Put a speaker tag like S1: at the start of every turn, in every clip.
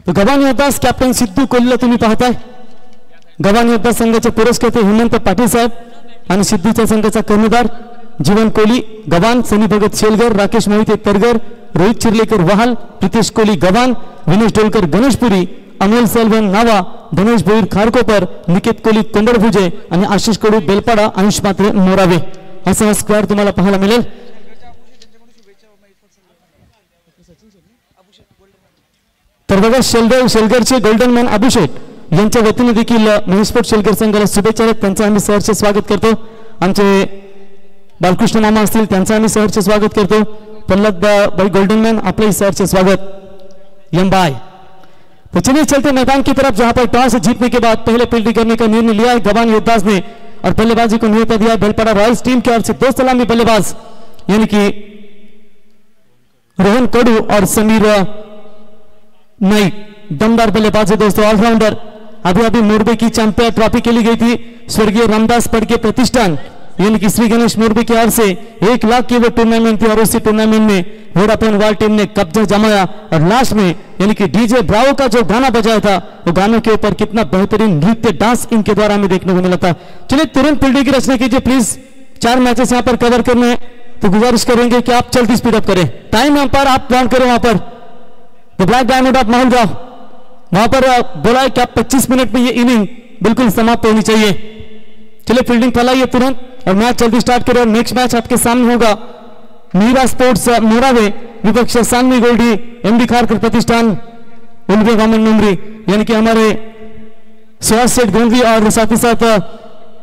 S1: तो गव्हाण योद्धास कॅप्टन सिद्धू कोहलीला तुम्ही पाहताय. गव्हाण योद्धा संघाचे पुरस्कर्ते हेमंत पाटील साहेब आणि सिद्धूच्या संघाचा कर्णधार जीवन कोहली गव्हाण, सनी भगत शेलगर, राकेश मोहिते तरगर, रोहित चिर्लेकर वहाल, प्रितेश कोहली गव्हाण, विनेश डोलकर गणेशपुरी, अमोल सेल्वन नावा, धनेश भोईर खारकोपर, निकेत कोहली कोंबडभुजे आणि आशिष कडू बेलपाडा, अंश मात्रे मोरावे असा स्क्वेअर तुम्हाला पाहायला मिळेल. तर बघा शेलगरचे गोल्डन मॅन अभिषेक यांच्या वतीने देखील महेशपोट शेलगर संघाला शुभेच्छा आहेत. त्यांचं आम्ही सहर्ष स्वागत करतो. आमचे बालकृष्ण मामा असतील त्यांचं आम्ही सहर्ष स्वागत करतो. प्रल्हाद भाई गोल्डन मैन आपका सहर्ष स्वागत. यम्बाई. तो चलिए चलते मैदान की तरफ जहां पर टॉस जीतने के बाद पहले फील्डिंग करने का निर्णय लिया है गव्हाण योद्धास ने और बल्लेबाजी को न्योता दिया बेलपाड़ा रॉयल्स टीम की ओर से 2 सलामी बल्लेबाज यानी कि रोहन कडू और समीर नाइक दमदार बल्लेबाज है दोस्तों, ऑलराउंडर. अभी अभी मोरबे की चैंपियन ट्रॉफी खेली गई थी. स्वर्गीय रामदास पड़के प्रतिष्ठान यानी कि श्री गणेश मोरबी की ओर से 1 लाख की वो टूर्नामेंट थी और उसी टूर्नामेंट में वोडाफोन वाल टीम ने कब्जा जमाया और लास्ट में यानी कि डीजे ब्रावो का जो गाना बजाया था वो गानों के ऊपर कितना बेहतरीन नृत्य डांस इनके द्वारा हमें देखने को मिला था. चलिए तुरंत फील्डिंग की रचना कीजिए प्लीज. 4 मैचेस यहाँ पर कवर करने हैं तो गुजारिश करेंगे कि आप जल्दी स्पीड अप करें. टाइम यहाँ पर आप प्लान करें. वहां पर द ब्लैक डायमंड ऑफ माहौलगांव वहां पर बोला है कि आप 25 मिनट में ये इनिंग बिल्कुल समाप्त होनी चाहिए. चलिए फील्डिंग फैलाइए तुरंत और मैच जल्दी स्टार्ट करें. और नेक्स्ट मैच आपके सामने होगा मीरा स्पोर्ट्स मोरावे विपक्ष सानवी गोल्डी एमडी खारकर प्रतिष्ठान उल्वे गामन मुमरी यानी कि हमारे सुहास सेठ गोंदवी और साथ ही साथ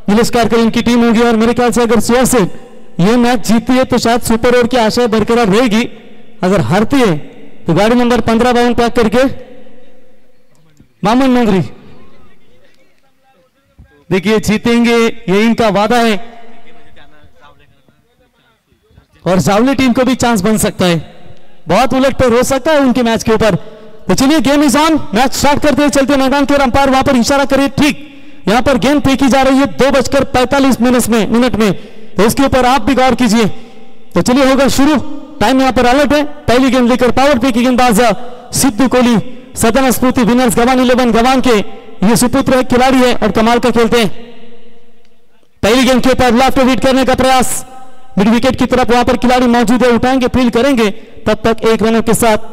S1: नीलेश कारकर इनकी टीम होगी. और मेरे ख्याल से अगर सुहास सेठ ये मैच जीती है तो शायद सुपर ओवर की आशा बरकरार रहेगी. अगर हारती है तो गाड़ी नंबर 1552 पैक करके मामन नगरी देखिए जीतेंगे ये इनका वादा है और जावली टीम को भी चांस बन सकता है. बहुत उलट पर हो सकता है उनके मैच के ऊपर. तो चलिए game is on. Match start करते हैं. चलते मैदान के अंपायर वहां पर इशारा करिए. ठीक यहां पर गेंद फेंकी जा रही है 2:45 मिनट में तो इसके ऊपर आप भी गौर कीजिए. तो चलिए होगा शुरू. टाइम यहां पर अलर्ट है. पहली गेंद लेकर पावर प्ले की गेंदबाज सिद्धू कोहली सदन स्फूर्ति विनर्स गव्हाण 11 गव्हाण के ये सुपुत्र खिलाड़ी है और कमाल का खेलते हैं. पहली गेंद के ऊपर लेफ्ट हिट करने का प्रयास. मिड विकेट की तरफ वहां पर खिलाड़ी मौजूद है. उठाएंगे फील्ड करेंगे. तब तक 1 रनों के साथ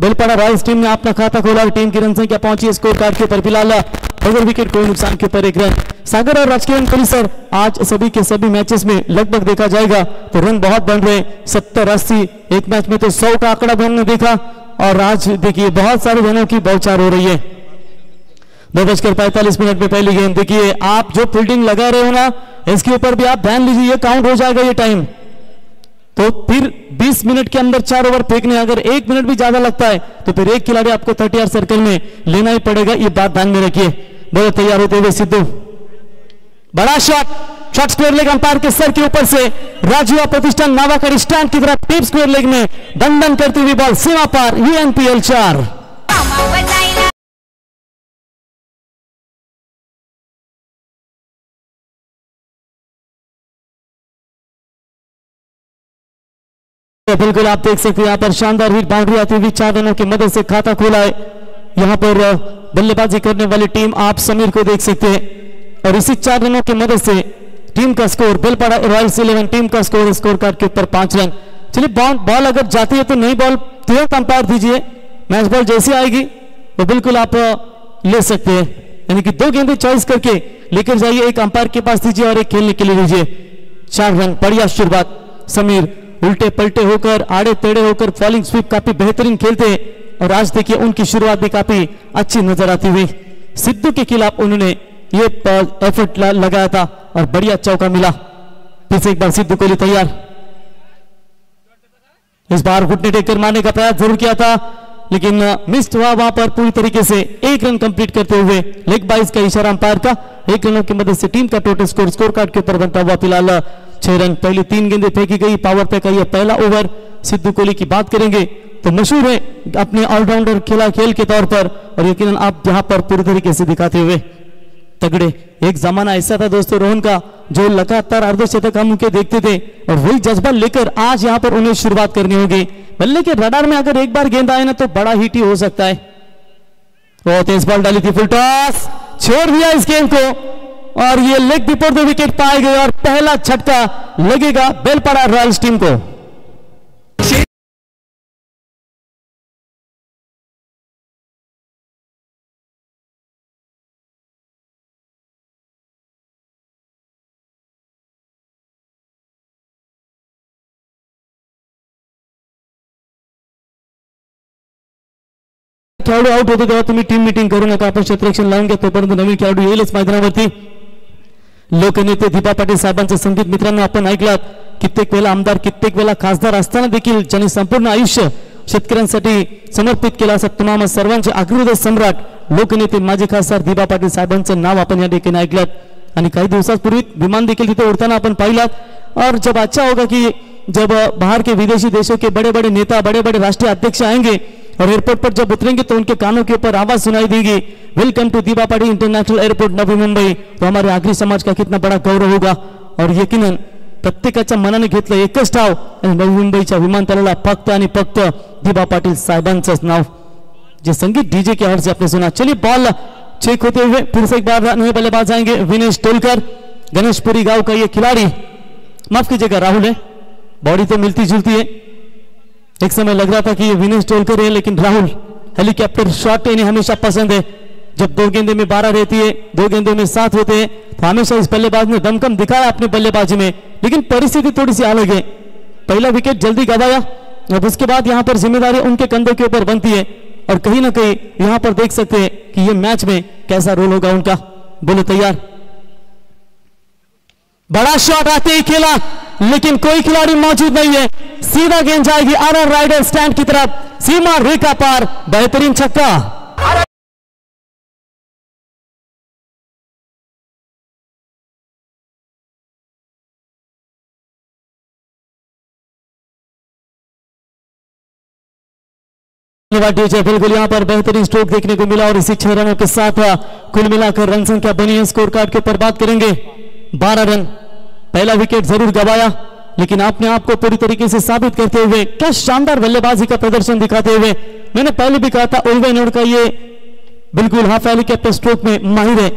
S1: बेलपाड़ा रॉयल्स टीम ने अपना खाता खोला और टीम की रन संख्या पहुंची स्कोर कार्ड के ऊपर फिलहाल ओवर विकेट कोई नुकसान के ऊपर 1 रन. सागर और राजकीय पुलिसर आज सभी के सभी मैचेस में लगभग देखा जाएगा तो रन बहुत बन रहे 70-80. एक मैच में तो 100 का आंकड़ा बनने देखा और आज देखिए बहुत सारे रनों की बौछार हो रही है. 2:45 में पहली गेंद. देखिए आप जो फील्डिंग लगा रहे हो ना इसके ऊपर भी आप ध्यान लीजिए. ये काउंट हो जाएगा ये टाइम. तो फिर 20 मिनट के अंदर 4 ओवर फेंकने अगर 1 मिनट भी ज्यादा लगता है तो फिर एक खिलाड़ी आपको 30 यार्ड सर्कल में लेना ही पड़ेगा. ये बात ध्यान में रखिए. बोले तैयार होते हुए सिद्धू. बड़ा शॉट स्क्वायर लेग अंपायर के सर के ऊपर से राजीव प्रतिष्ठान नावाकर स्टैंड की तरफ टीप स्क्वायर लेग में दंडन करती हुई बॉल सीमा पार. UNPL 4. बिल्कुल आप देख सकते हैं यहाँ पर शानदार हिट बाउंड्री आती हुई 4 रनों की मदद से खाता खोला है. यहाँ पर बल्लेबाजी करने वाली टीम आप समीर को देख सकते हैं और इसी 4 रनों की मदद से टीम का स्कोर बेलपाड़ा रॉयल्स 11 टीम का स्कोर कार्ड के ऊपर 5 रन. चलिए बॉल अगर जाती है तो नई बॉल तुरंत अंपायर दीजिए. मैच बॉल जैसी आएगी तो बिल्कुल आप ले सकते हैं. यानी कि 2 गेंदें चॉइस करके लेकर जाइए. एक अंपायर के पास दीजिए और एक खेलने के लिए दीजिए. 4 रन. बढ़िया शुरुआत. समीर उल्टे पलटे होकर आड़े तेड़े होकर फॉलिंग स्वीप काफी बेहतरीन खेलते हैं और आज देखिए उनकी शुरुआत भी काफी अच्छी नजर आती हुई. सिद्धू के खिलाफ उन्होंने ये एफर्ट लगाया था और बढ़िया चौका मिला. फिर से एक बार सिद्धू कोहली तैयार. इस बार घुटने टेकर मारने का प्रयास जरूर किया था लेकिन मिस्ड हुआ. वहां पर पूरी तरीके से 1 रन कंप्लीट करते हुए लेग बाइज का इशारा अंपायर का. 1 रनों की मदद से टीम का टोटल स्कोर कार्ड के ऊपर बनता हुआ फिलहाल 6 रन. पहली 3 गेंदें फेंकी गई. पावर प्ले का यह पहला ओवर. सिद्धू कोहली की बात करेंगे तो मशहूर है अपने ऑलराउंडर खेल के तौर पर और यकीनन आप यहां पर पूरी तरीके से दिखाते हुए तगड़े. एक जमाना ऐसा था दोस्तों रोहन का जो लगातार अर्धशतक हम उनके देखते थे और वही जज्बा लेकर आज यहां पर उन्हें शुरुआत करनी होगी. बल्ले के रडार में अगर एक बार गेंद आए ना तो बड़ा हिट ही हो सकता है. बहुत तेज बॉल डाली थी, फुल टॉस, छोड़ दिया इस गेंद को और ये लेग बिफोर द विकेट पाए गए और पहला झटका लगेगा बेलपाड़ा रॉयल्स टीम को। खेळाडू आउट होतो तेव्हा तुम्ही टीम मीटिंग करू नका, आपण क्षेत्ररक्षण लावून घ्या, तोपर्यंत नवीन खेळाडू येईलच मैदानावरती। लोकनेते दीपा पाटील साहेबांचं संगीत मित्रांनो आपण ऐकलात, कित्येक वेळा आमदार कित्येक वेळा खासदार असताना देखील ज्यांनी संपूर्ण आयुष्य शेतकऱ्यांसाठी समर्पित केलं, असं तुम्हा सर्वांचे अग्रहृदय सम्राट लोकनेते माजी खासदार दीपा पाटील साहेबांचं नाव आपण या ठिकाणी ऐकलात। आणि काही दिवसांपूर्वी विमान देखील तिथे उडताना आपण पाहिलात। और जब अच्छा होगा कि जब बाहर के विदेशी देशों के बड़े बड़े नेता, बड़े बड़े राष्ट्रीय अध्यक्ष आएंगे और एयरपोर्ट पर जब उतरेंगे तो उनके कानों के ऊपर आवाज सुनाई देगी, welcome to Deepa Patil international airport Navi Mumbai. तो हमारे आगरी समाज का कितना बड़ा गौरव होगा। और यकीनन प्रत्येकाच्या मनाने घेतलं एकच नाव आणि नवी मुंबईच्या विमानतळाला फक्त आणि फक्त दीपा पाटील साहेबांचंच नाव। जे संगीत डीजे के आवाज से आपने सुना। चलिए बॉल चेक होते हुए फिर से एक बार नए बल्लेबाज आएंगे, विनेश टोलकर, गणेशपुरी गांव का ये खिलाड़ी, माफ कीजिएगा राहुल है, बॉडी तो मिलती जुलती है, एक समय लग रहा था कि ये विनेश टोलकर है, लेकिन राहुल हेलीकॉप्टर शॉट इन्हें हमेशा पसंद है। जब 2 गेंदे में 12 रहती है, 2 गेंदों में 7 होते हैं, तो हमेशा इस बल्लेबाज ने दमखम दिखाया अपने बल्लेबाजी में, लेकिन परिस्थिति थोड़ी सी अलग है। पहला विकेट जल्दी गवाया और उसके बाद यहाँ पर जिम्मेदारी उनके कंधों के ऊपर बनती है और कहीं ना कहीं यहाँ पर देख सकते हैं कि ये मैच में कैसा रोल होगा उनका। बोलो तैयार, बड़ा शॉट आते ही खेला लेकिन कोई खिलाड़ी मौजूद नहीं है, सीधा गेंद जाएगी आरआर राइडर स्टैंड की तरफ, सीमा रेखा पार, बेहतरीन छक्का। बिल्कुल यहाँ पर बेहतरीन स्ट्रोक देखने को मिला और इसी 6 रनों के साथ कुल मिलाकर रन संख्या बनी है। स्कोर कार्ड के ऊपर बात करेंगे, 12 रन। पहला विकेट जरूर गवाया लेकिन अपने आप को पूरी तरीके से साबित करते हुए क्या शानदार बल्लेबाजी का प्रदर्शन दिखाते हुए, मैंने पहले भी कहा था ओलवेनोड का ये बिल्कुल हाफ हेलीकॉप्टर स्ट्रोक में माहिर है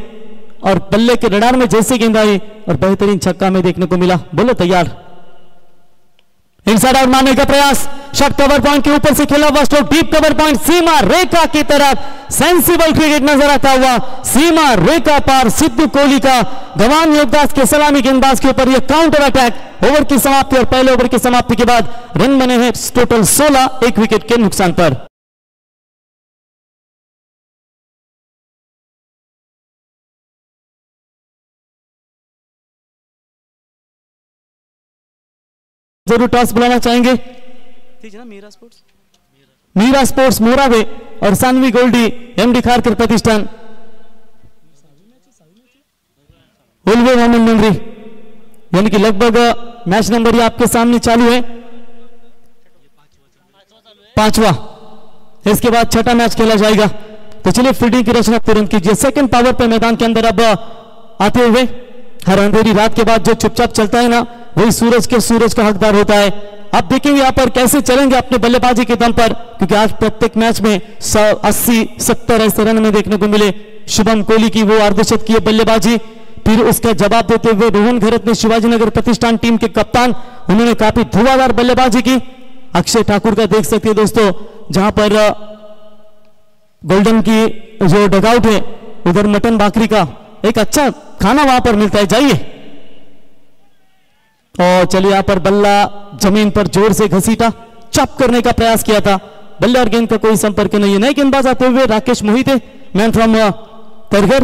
S1: और बल्ले के रडार में जैसे गेंद आई और बेहतरीन छक्का में देखने को मिला। बोलो तैयार, इनसाइड आउट मारने का प्रयास, शॉट कवर पॉइंट के ऊपर से खेला हुआ स्ट्रोक, डीप कवर पॉइंट, सीमा रेखा की तरफ, सेंसिबल क्रिकेट नजर आता हुआ, सीमा रेखा पार, सिद्धू कोहली का गवान योगदास के सलामी गेंदबाज के ऊपर यह काउंटर अटैक। ओवर की समाप्ति और पहले ओवर की समाप्ति के बाद रन बने हैं टोटल 16, 1 विकेट के नुकसान पर। जरूर टॉस बुलाना चाहेंगे, ठीक है ना, मीरा स्पोर्ट्स मोरावे और सानवी गोल्डी एमडी खारकर प्रतिष्ठान, उल्वे मोहम्मद नंगरी, यानी कि लगभग मैच नंबर ये आपके सामने चालू है 5वां, इसके बाद 6ठा मैच खेला जाएगा। तो चलिए फील्डिंग की रचना तुरंत कीजिए। सेकंड पावर पे मैदान के अंदर अब आते हुए, हर अंधेरी रात के बाद जो चुपचाप चलता है ना, वही सूरज का हकदार होता है। अब देखेंगे यहाँ पर कैसे चलेंगे अपने बल्लेबाजी के दम पर, क्योंकि आज प्रत्येक मैच में 80-70 ऐसे रन में देखने को मिले। शुभम कोहली की वो अर्धशतकीय बल्लेबाजी, फिर उसका जवाब देते हुए रोहन घरत ने शिवाजीनगर प्रतिष्ठान टीम के कप्तान, उन्होंने काफी धुआंधार बल्लेबाजी की। अक्षय ठाकुर का देख सकते हैं दोस्तों, जहां पर गोल्डन की जो डगआउट है उधर मटन बाकरी का एक अच्छा खाना वहां पर मिलता है, जाइए। और चलिए यहाँ पर बल्ला जमीन पर जोर से घसीटा, चॉप करने का प्रयास किया था, बल्ले और गेंद का कोई संपर्क नहीं है। नए गेंदबाज आते हुए राकेश मोहिते, मैन फ्रॉम तरगर,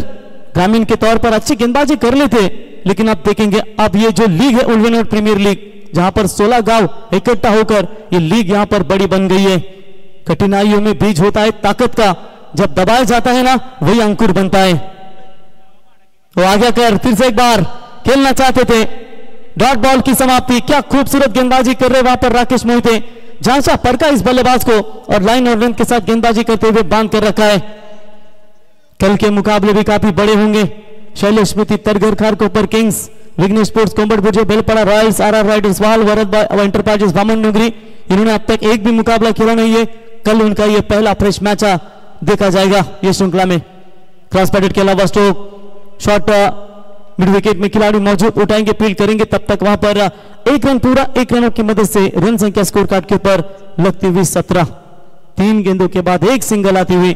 S1: ग्रामीण के तौर पर अच्छी गेंदबाजी कर लेते, लेकिन अब देखेंगे अब ये जो लीग है उल्वेनोड प्रीमियर लीग, जहां पर 16 गांव इकट्ठा होकर ये लीग यहां पर बड़ी बन गई है। कठिनाइयों में बीज होता है ताकत का, जब दबाया जाता है ना वही अंकुर बनता है। वो आगे कर फिर से एक बार खेलना चाहते थे, डॉट बॉल की समाप्ति। क्या खूबसूरत गेंदबाजी कर रहे वहां पर राकेश मोहिते, झांसा पड़का इस बल्लेबाज को और लाइन और लेंथ के साथ गेंदबाजी करते हुए बांध कर रखा है। कल के मुकाबले भी काफी बड़े होंगे। Shailesh Smriti Targar Kharkopar kings, Vighnesh sports Kombadbhuj, Belpada royals, RR riders वाल, वरद एंटरप्राइजेस वामन नगरी, इन्होंने अब तक एक भी मुकाबला खेला नहीं है। कल उनका यह पहला फ्रेश मैच देखा जाएगा ये श्रृंखला में। क्रॉस पैडेड के अलावा स्ट्रोक शॉट मिड विकेट में खिलाड़ी मौजूद, उठाएंगे फील्ड करेंगे, तब तक वहां पर एक रन पूरा, 1 रनों की मदद से रन संख्या स्कोर कार्ड के ऊपर लगती हुई 17। 3 गेंदों के बाद एक सिंगल आती हुई।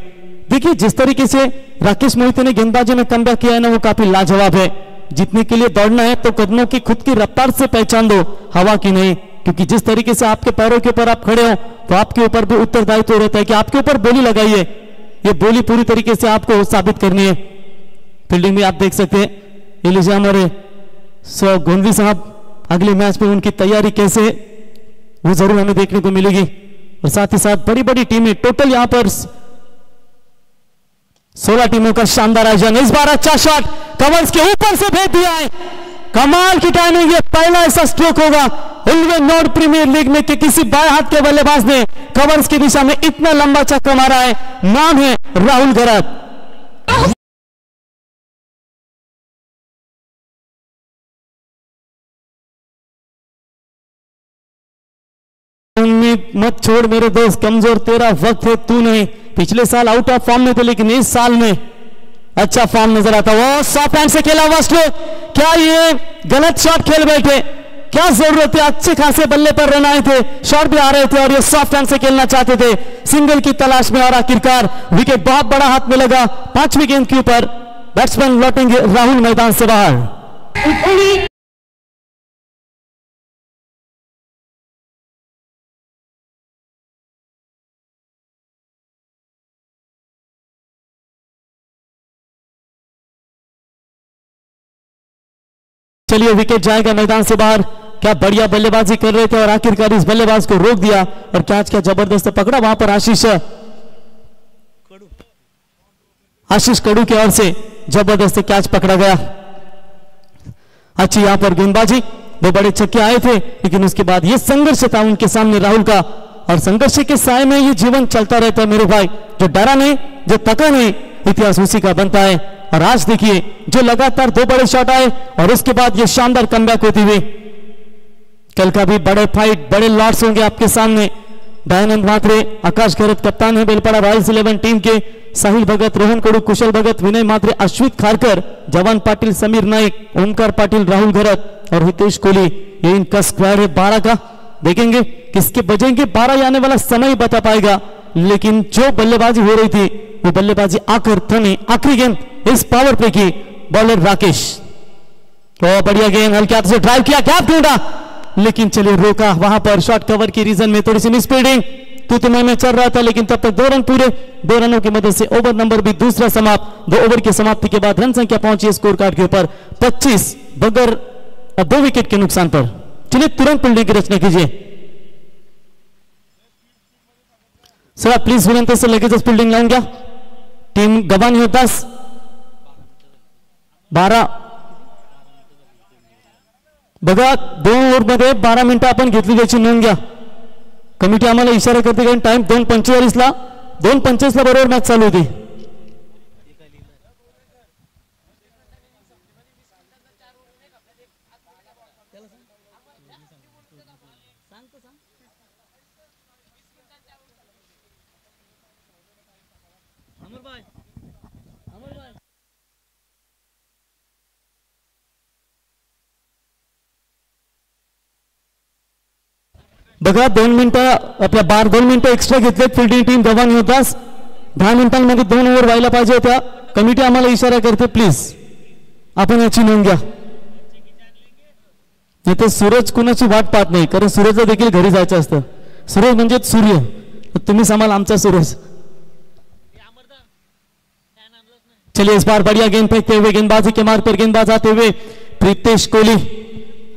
S1: देखिए जिस तरीके से राकेश मोहिते ने गेंदबाजी में कमबैक किया है ना, वो काफी लाजवाब है। जीतने के लिए दौड़ना है तो कदमों की खुद की रफ्तार से पहचान दो, हवा की नहीं, क्योंकि जिस तरीके से आपके पैरों के ऊपर आप खड़े हो तो आपके ऊपर भी उत्तरदायित्व रहता है कि आपके ऊपर बोली लगाइए, ये बोली पूरी तरीके से आपको साबित करनी है। फील्डिंग में आप देख सकते हैं एलिजा हमारे गोंदवी साहब, अगले मैच में उनकी तैयारी कैसे है वो जरूर हमें देखने को मिलेगी। और साथ ही साथ बड़ी बड़ी टीमें, टोटल यहां पर 16 टीमों का शानदार आयोजन। इस बार अच्छा शॉट कवर्स के ऊपर से भेज दिया है, कमाल की टाइमिंग, ये पहला ऐसा स्ट्रोक होगा उल्वे नॉर्थ प्रीमियर लीग में कि किसी बाएं हाथ के बल्लेबाज ने कवर्स की दिशा में इतना लंबा छक्का मारा है। नाम है राहुल गरत। उम्मीद मत छोड़ मेरे दोस्त, कमजोर तेरा वक्त है, तू नहीं। पिछले साल आउट ऑफ फॉर्म में थे, लेकिन इस साल में अच्छा फॉर्म नजर आता। वो सॉफ्ट हैंड से खेला हुआ स्ट्रोक, क्या ये गलत शॉट खेल बैठे? क्या जरूरत है, अच्छे खासे बल्ले पर रन आए थे, शॉट भी आ रहे थे और ये सॉफ्ट हैंड से खेलना चाहते थे, सिंगल की तलाश में, और आखिरकार विकेट बहुत बड़ा हाथ में लगा। 5वीं गेंद के ऊपर बैट्समैन लौटेंगे राहुल मैदान से बाहर। चलिए विकेट जाएगा मैदान से बाहर। क्या बढ़िया बल्लेबाजी कर रहे थे और आखिरकार इस बल्लेबाज को रोक दिया और कैच क्या जबरदस्त पकड़ा वहां पर आशीष कड़ू की ओर से जबरदस्त कैच पकड़ा गया। अच्छी यहां पर गेंदबाजी, 2 बड़े छक्के आए थे, लेकिन उसके बाद ये संघर्ष था उनके सामने राहुल का, और संघर्ष के साय में ये जीवन चलता रहता है मेरे भाई। जो डरा नहीं, जो थका नहीं, इतिहास उसी का बनता है। और आज देखिए जो लगातार 2 बड़े शॉट आए और उसके बाद ये शानदार कमबैक होती हुई। कल का भी बड़े फाइट, बड़े लॉट्स होंगे आपके सामने। दयानंद म्हात्रे, आकाश गहलोत कप्तान है बेलपाड़ा रॉयल्स 11 टीम के, साहिल भगत, रोहन कडू, कुशल भगत, विनय म्हात्रे, अश्वित खारकर, जवान पाटिल, समीर नाइक, ओमकार पाटिल, राहुल गरत और हितेश कोहली, ये इनका स्क्वाड है 12 का। देखेंगे किसके बजेंगे 12, आने वाला समय बता पाएगा। लेकिन जो बल्लेबाजी हो रही थी वो बल्लेबाजी आकर थमी। आखिरी गेंद इस पावर प्ले की, बॉलर राकेश, तो बढ़िया गेंद, हल्के हाथ से ड्राइव किया, गैप ढूंढा, लेकिन चलिए रोका वहां पर। शॉर्ट कवर की रीजन में थोड़ी सी मिसफील्डिंग, तो मैं चल रहा था, लेकिन तब तक 2 रन पूरे, 2 रनों की मदद से ओवर नंबर भी दूसरा समाप्त। 2 ओवर की समाप्ति के बाद रन संख्या पहुंची स्कोर कार्ड के ऊपर 25 बगैर 2 विकेट के नुकसान पर। चलिए तुरंत फील्डिंग की रचना कीजिए सर, प्लीज विनंती से लेके फील्डिंग लावून घ्या। टीम गव्हाणी होतास 12 बघा, 2 ओव्हरमध्ये 12 मिनिटं आपण घेतली, त्याची नोंद घ्या। कमिटी आम्हाला इशारा करते कारण टाइम 2:45 ला 2:45 ला बरोबर मॅच चालू होती। बघा 2 मिनिटं आपल्या 2 मिनिटं एक्स्ट्रा घेतलेत फिल्डिंग टीम गव्हाणी होतास। 10 मिनिटांमध्ये 2 ओव्हर व्हायला पाहिजे होत्या। कमिटी आम्हाला इशारा करते, प्लीज आपण याची नोंद घ्या। इथे सूरज कुणाची वाट पाहत नाही, कारण सूरजला देखील घरी जायचं असतं। सूरज म्हणजे सूर्य, तुम्ही सांभाल आमचा सूरज। चलिए इस बार बढ़िया गेंद फेंकते हुए, गेंदबाजी के मार्ग पर गेंदबाज आते हुए प्रीतेश कोहली,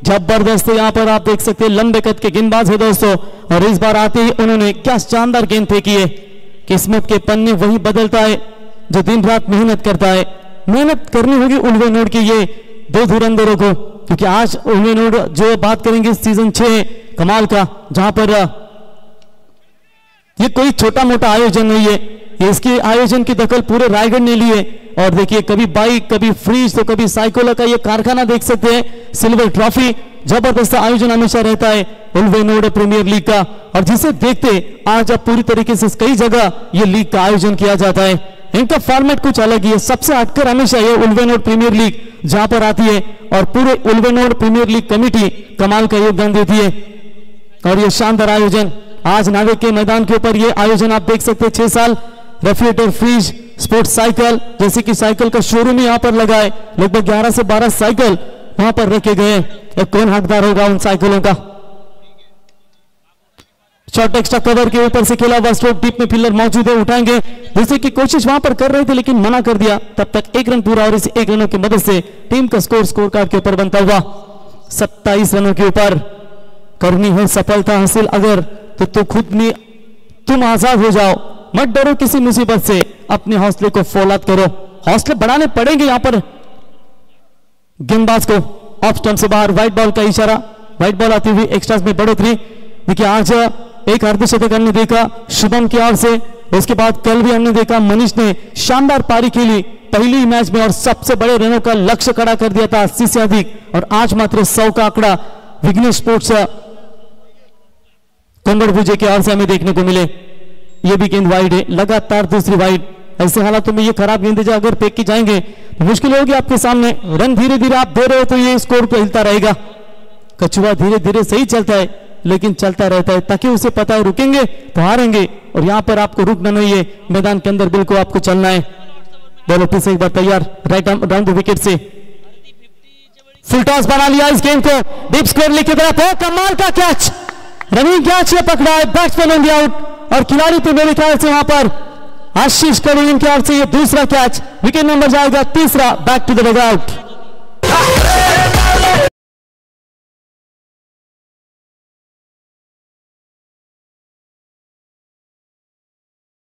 S1: जबरदस्त यहां पर आप देख सकते हैं, लंबे कद के गेंदबाज है दोस्तों। और इस बार आते ही उन्होंने क्या शानदार गेंद फेंकी है। किस्मत के पन्ने वही बदलता है जो दिन रात मेहनत करता है। मेहनत करनी होगी उल्वे नोड की ये 2 धुरंधरों को, क्योंकि आज उल्वे नोड जो बात करेंगे सीजन 6 कमाल का, जहां पर ये कोई छोटा मोटा आयोजन नहीं है, इसके आयोजन की दखल पूरे रायगढ़ ने ली है। और देखिए कभी बाइक, कभी फ्रीज, तो कभी साइकिलों का ये कारखाना देख सकते हैं। सिल्वर ट्रॉफी जबरदस्त आयोजन हमेशा रहता है उल्वेनोड प्रीमियर लीग का, और जिसे देखते आज अब पूरी तरीके से कई जगह ये लीग का आयोजन किया जाता है। इनका फॉर्मेट कुछ अलग ही है, सबसे हटकर हमेशा ये उल्वेनोड प्रीमियर लीग जहां पर आती है और पूरे उल्वेनोड प्रीमियर लीग कमेटी कमाल का योगदान देती है। और ये शानदार आयोजन आज नावे के मैदान के ऊपर ये आयोजन आप देख सकते हैं। 6 साल रेफ्रिजरेटर, फ्रिज, स्पोर्ट्स साइकिल, जैसे कि साइकिल का शोरूम यहाँ पर लगा है, लगभग 11 से 12 साइकिल वहां पर रखे गए हैं। कौन हकदार होगा उन साइकिलों का? शॉर्ट एक्स्ट्रा कवर के ऊपर से खेला हुआ स्ट्रोक डीप में फील्डर मौजूद है, उठाएंगे, दूसरे की कोशिश वहां पर कर रहे थे लेकिन मना कर दिया। तब तक 1 रन पूरा और इस 1 रनों की मदद से टीम का स्कोर कार्ड के ऊपर बनता हुआ 27 रनों के ऊपर। करनी है सफलता हासिल अगर तो खुद में तुम आजाद हो जाओ, मत डरो किसी मुसीबत से, अपने हौसले को फौलाद करो। हौसले बढ़ाने पड़ेंगे यहां पर गेंदबाज को। ऑफ स्टंप से बाहर, व्हाइट बॉल का इशारा, व्हाइट बॉल आती हुई एक्स्ट्रास में बढ़ोतरी। देखिए आज एक अर्धशतक हमने देखा शुभम की ओर से, उसके बाद कल भी हमने देखा मनीष ने शानदार पारी खेली पहली मैच में और सबसे बड़े रनों का लक्ष्य खड़ा कर दिया था 80 से अधिक, और आज मात्र 100 का आंकड़ा विघ्नेश स्पोर्ट्स कुंबड़ भुजे के ओर से हमें देखने को मिले। ये भी गेंद वाइड है, लगातार दूसरी वाइड। ऐसे हालातों में ये खराब गेंदें अगर फेंक की जाएंगे तो मुश्किल होगी आपके सामने। रन धीरे धीरे आप दे रहे हो तो ये स्कोर पे हिलता रहेगा। कछुआ धीरे धीरे सही चलता है लेकिन चलता रहता है, ताकि उसे पता है रुकेंगे तो हारेंगे, और यहां पर आपको रुकना नहीं है, मैदान के अंदर बिल्कुल आपको चलना है। बॉलर फिर से एक बार तैयार, right arm round the wicket से फुल टॉस बना लिया इस गेंद को डीप स्क्वायर की तरफ। कमाल का कैच, रनिंग कैच ये पकड़ा है, बैट्समैन ऑन द आउट, और खिलाड़ी थे मेरे ख्याल से वहां पर आशीष कड़ी के ओर से ये दूसरा कैच, विकेट नंबर जाएगा तीसरा, बैक टू द डगआउट।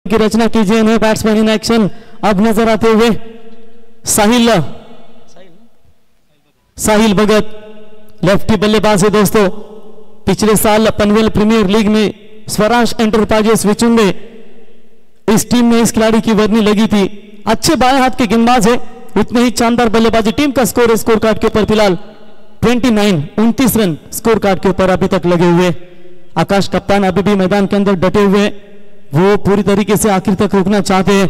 S1: की रचना कीजिए इन्हें बैट्समैन इन एक्शन अब नजर आते हुए साहिल भगत, लेफ्टी बल्लेबाज है दोस्तों। पिछले साल पनवेल प्रीमियर लीग में स्वराज एंटरप्राइजेस विचुंडे इस टीम में इस खिलाड़ी की वर्नी लगी थी। अच्छे बाएं हाथ के गेंदबाज है, उतने ही शानदार बल्लेबाजी। टीम का स्कोर कार्ड के ऊपर फिलहाल 29 रन स्कोर कार्ड के ऊपर अभी तक लगे हुए। आकाश कप्तान अभी भी मैदान के अंदर डटे हुए, वो पूरी तरीके से आखिर तक रोकना चाहते हैं।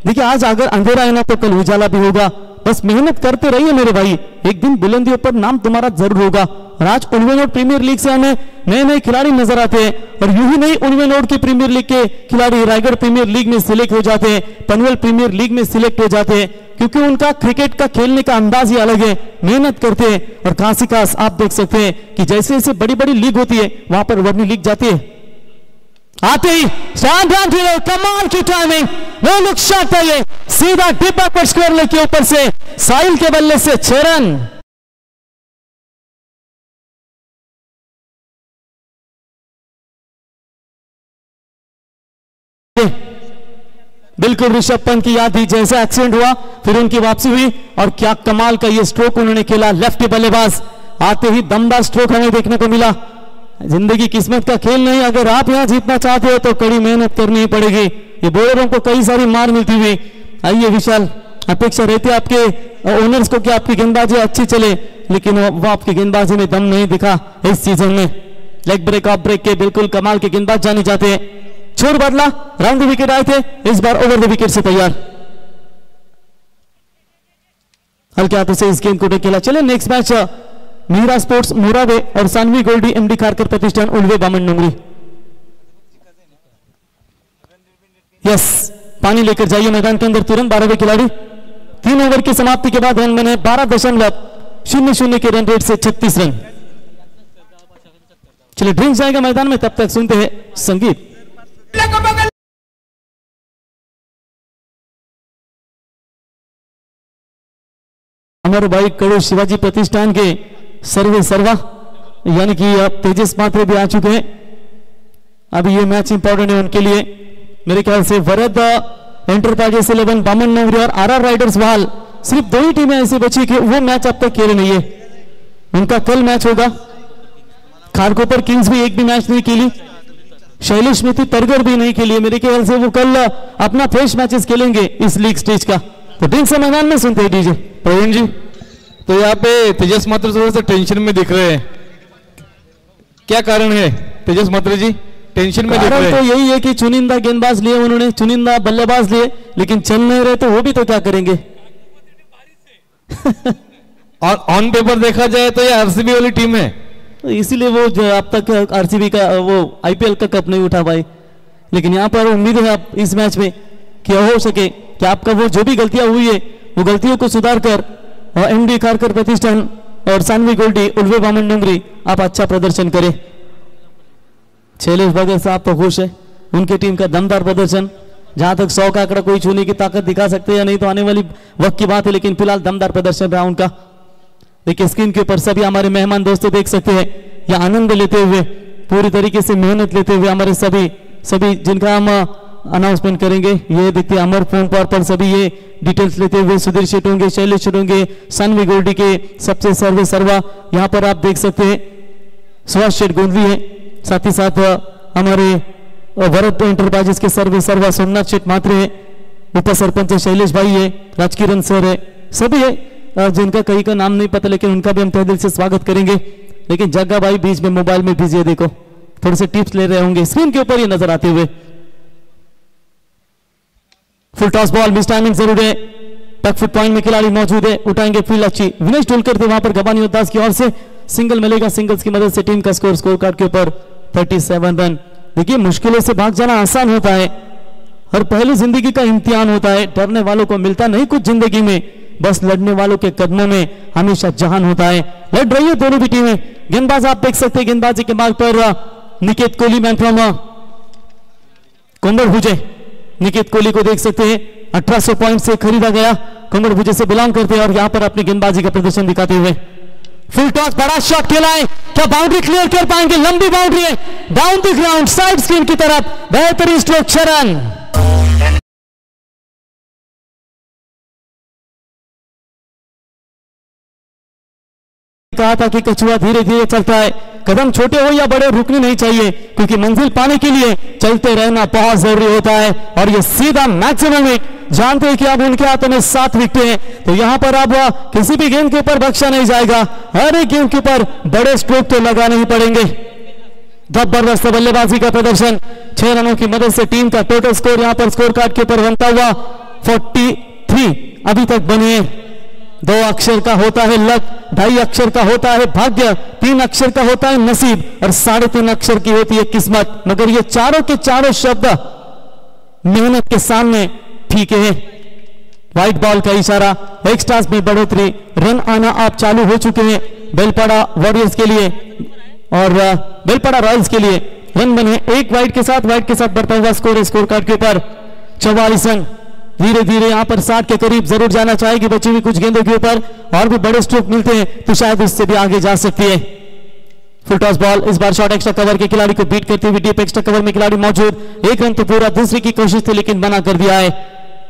S1: देखिए आज अगर अंधेरा है ना तो कल उजाला भी होगा, बस मेहनत करते रहिए मेरे भाई, एक दिन बुलंदियों पर नाम तुम्हारा जरूर होगा। और आज उल्वेनोड प्रीमियर लीग से हमें नए नए खिलाड़ी नजर आते हैं, और यूं ही नहीं उल्वेनोड की प्रीमियर लीग के खिलाड़ी रायगढ़ प्रीमियर लीग में सिलेक्ट हो जाते हैं, पनवेल प्रीमियर लीग में सिलेक्ट हो जाते हैं, क्योंकि उनका क्रिकेट का खेलने का अंदाज ही अलग है, मेहनत करते हैं। और खास ही खास आप देख सकते हैं कि जैसे जैसे बड़ी बड़ी लीग होती है वहां पर वर्नी लीग जाती है, आते ही कमाल की टाइमिंग, नो लुक शॉट है ये, सीधा डिब्बा पर स्क्वायर लेग के ऊपर से साहिल के बल्ले से 6 रन। बिल्कुल ऋषभ पंत की याद थी, जैसे एक्सीडेंट हुआ फिर उनकी वापसी हुई, और क्या कमाल का ये स्ट्रोक उन्होंने खेला। लेफ्टी बल्लेबाज आते ही दमदार स्ट्रोक हमें देखने को मिला। जिंदगी किस्मत का खेल नहीं, अगर आप यहां जीतना चाहते हो तो कड़ी मेहनत करनी ही पड़ेगी। ये बॉलरों को कई सारी मार मिलती हुई। आइए विशाल, अपेक्षा रहती है आपके ओनर्स को कि आपकी गेंदबाजी अच्छी चले, लेकिन वो आपकी गेंदबाजी में दम नहीं दिखा इस सीजन में। लेग ब्रेक ऑफ ब्रेक के बिल्कुल कमाल के गेंदबाज जाने जाते हैं। छोर बदला, राउंड द विकेट आए थे, इस बार ओवर द विकेट से तैयार। हल्के हाथों से इस गेंद को खेला। चले next match Meera sports Morawe और सानवी गोल्डी एमडी खारकर प्रतिष्ठान उल्वे बामन नंगरी। यस, पानी लेकर जाइए मैदान के अंदर तुरंत 12वें खिलाड़ी। 3 ओवर की समाप्ति के बाद रन बने 12.00 के रन रेट से 36 रन। चलिए ड्रिंक्स जाएगा मैदान में, तब तक सुनते हैं संगीत। हमारे भाई कड़ू शिवाजी प्रतिष्ठान के सर्वे सर्वा यानी कि तेजस मात्रे भी आ चुके हैं। अभी ये मैच इंपॉर्टेंट है उनके लिए। मेरे ख्याल से वरद एंटरप्राइजेस 11 बामन नगरी और आरआर राइडर्स वाल, सिर्फ 2 ही टीमें ऐसी बची कि वो मैच अब तक खेले नहीं है। उनका कल मैच होगा। खारकोपर किंग्स भी एक भी मैच नहीं खेली, शैलेश स्मृति तरगर भी नहीं खेली। मेरे ख्याल से वो कल अपना फ्रेश मैचेस खेलेंगे इस लीग स्टेज का। तो टीम से मैदान में सुनते हैं डीजे
S2: प्रवीण जी। तो यहाँ पे तेजस मात्र थोड़ा सा टेंशन में दिख रहे हैं, क्या कारण है तेजस म्हात्रे जी? टेंशन में देख रहे हैं।
S1: तो यही है कि चुनिंदा गेंदबाज लिए उन्होंने, चुनिंदा बल्लेबाज लिए, लेकिन चल नहीं रहे तो वो भी तो क्या करेंगे।
S2: और ऑन पेपर देखा जाए तो ये आरसीबी वाली टीम है,
S1: तो इसीलिए वो जो अब तक आरसीबी का वो आईपीएल का कप नहीं उठा पाई। लेकिन यहाँ पर उम्मीद है आप इस मैच में क्या हो सके कि आपका वो जो भी गलतियां हुई है वो गलतियों को सुधार कर और एमडी खारकर प्रतिष्ठान और सानवी गोल्डी उल्वे बामन डोंगरी आप अच्छा प्रदर्शन करें। शैलेश भगत साहब तो खुश है, उनकी टीम का दमदार प्रदर्शन, जहां तक 100 का आंकड़ा कोई छूने की ताकत दिखा सकते हैं या नहीं तो आने वाली वक्त की बात है, लेकिन फिलहाल दमदार प्रदर्शन रहा उनका। देखिए स्क्रीन के ऊपर सभी हमारे मेहमान दोस्तों देख सकते हैं, या आनंद लेते हुए पूरी तरीके से मेहनत लेते हुए हमारे सभी जिनका हम अनाउंसमेंट करेंगे, ये देखिए अमर फोन पर सभी ये डिटेल्स लेते हुए सुधीर शेट होंगे, शैलेश शेट होंगे, सानवी गोल्डी के सबसे सर्वा यहाँ पर आप देख सकते हैं सुभाष शेट गोंदली है, साथ ही साथ हमारे भरत एंटरप्राइजेस के सर्वा सोमनाथ शेट म्हात्रे है, उप सरपंच शैलेश भाई है, राजकिरण सर है, सभी है जिनका कई का नाम नहीं पता, लेकिन उनका भी हम तहे दिल से स्वागत करेंगे। लेकिन जग्गा भाई बीच में मोबाइल में बिजी है, देखो थोड़े से टिप्स ले रहे होंगे स्क्रीन के ऊपर ये नजर आते हुए। Full toss ball miss timing जरूर है, टक फुट पॉइंट में खिलाड़ी मौजूद है, उठाएंगे फील्ड अच्छी, विनेश टोलकर थे वहां पर गबानी उद्दास की ओर से सिंगल मिलेगा, सिंगल्स की मदद से टीम का स्कोर कार्ड के ऊपर 37 रन। देखिए मुश्किलों से भाग जाना आसान होता है, हर पहली जिंदगी का इम्तिहान होता है, डरने वालों को मिलता नहीं कुछ जिंदगी में, बस लड़ने वालों के कदमों में हमेशा जहान होता है। लड़ रही है दोनों भी टीमें, गेंदबाज आप देख सकते हैं गेंदबाजी के मार्ग पर निकेत कोहली मैन फ्रॉम कोंबड़ भुजे, निकेत कोहली को देख सकते हैं 1800 पॉइंट से खरीदा गया, कोंबड़ भुजे से बिलोंग करते हैं और यहां पर अपनी गेंदबाजी का प्रदर्शन दिखाते हुए। फुल टॉस बड़ा शॉट खेला है, क्या बाउंड्री क्लियर कर पाएंगे, लंबी बाउंड्री है down the ground side screen की तरफ, बेहतरीन स्ट्रोक शरण। कहा था कि कछुआ धीरे धीरे चलता है, कदम छोटे हो या बड़े रुकने नहीं चाहिए, क्योंकि मंजिल पाने के लिए चलते रहना बहुत जरूरी होता है। और ये सीधा मैक्सिमम विकेट, जानते हैं कि अब उनके हाथों में 7 विकेट हैं, तो यहां पर अब किसी भी गेंद के ऊपर बख्शा नहीं जाएगा, हर एक गेंद के ऊपर बड़े स्ट्रोक तो लगाने ही पड़ेंगे। जबरदस्त बल्लेबाजी का प्रदर्शन, 6 रनों की मदद से टीम का टोटल स्कोर यहां पर स्कोर कार्ड के ऊपर बनता हुआ 43 अभी तक बने हैं। 2 अक्षर का होता है लक, 2.5 अक्षर का होता है भाग्य, 3 अक्षर का होता है नसीब और 3.5 अक्षर की होती है किस्मत। मगर ये चारों के चारों शब्द मेहनत के सामने फीके हैं। व्हाइट बॉल का इशारा, एक्स्ट्रास में बढ़ोतरी, रन आना आप चालू हो चुके हैं बेलपाड़ा वॉरियर्स के लिए और बेलपाड़ा रॉयल्स के लिए। रन बने 1 वाइड के साथ बढ़ता हुआ स्कोर कार्ड के ऊपर 44 रन। धीरे धीरे यहां पर 60 के करीब जरूर जाना चाहेगी बची हुई कुछ गेंदों के ऊपर, और भी बड़े स्ट्रोक मिलते हैं तो शायद उससे भी आगे जा सकती है। फुल टॉस बॉल, इस बार शॉर्ट एक्स्ट्रा कवर के खिलाड़ी को बीट करती हुई डीप एक्स्ट्रा कवर में खिलाड़ी मौजूद, 1 रन तो पूरा, दूसरी की कोशिश थी लेकिन बना कर दिया है।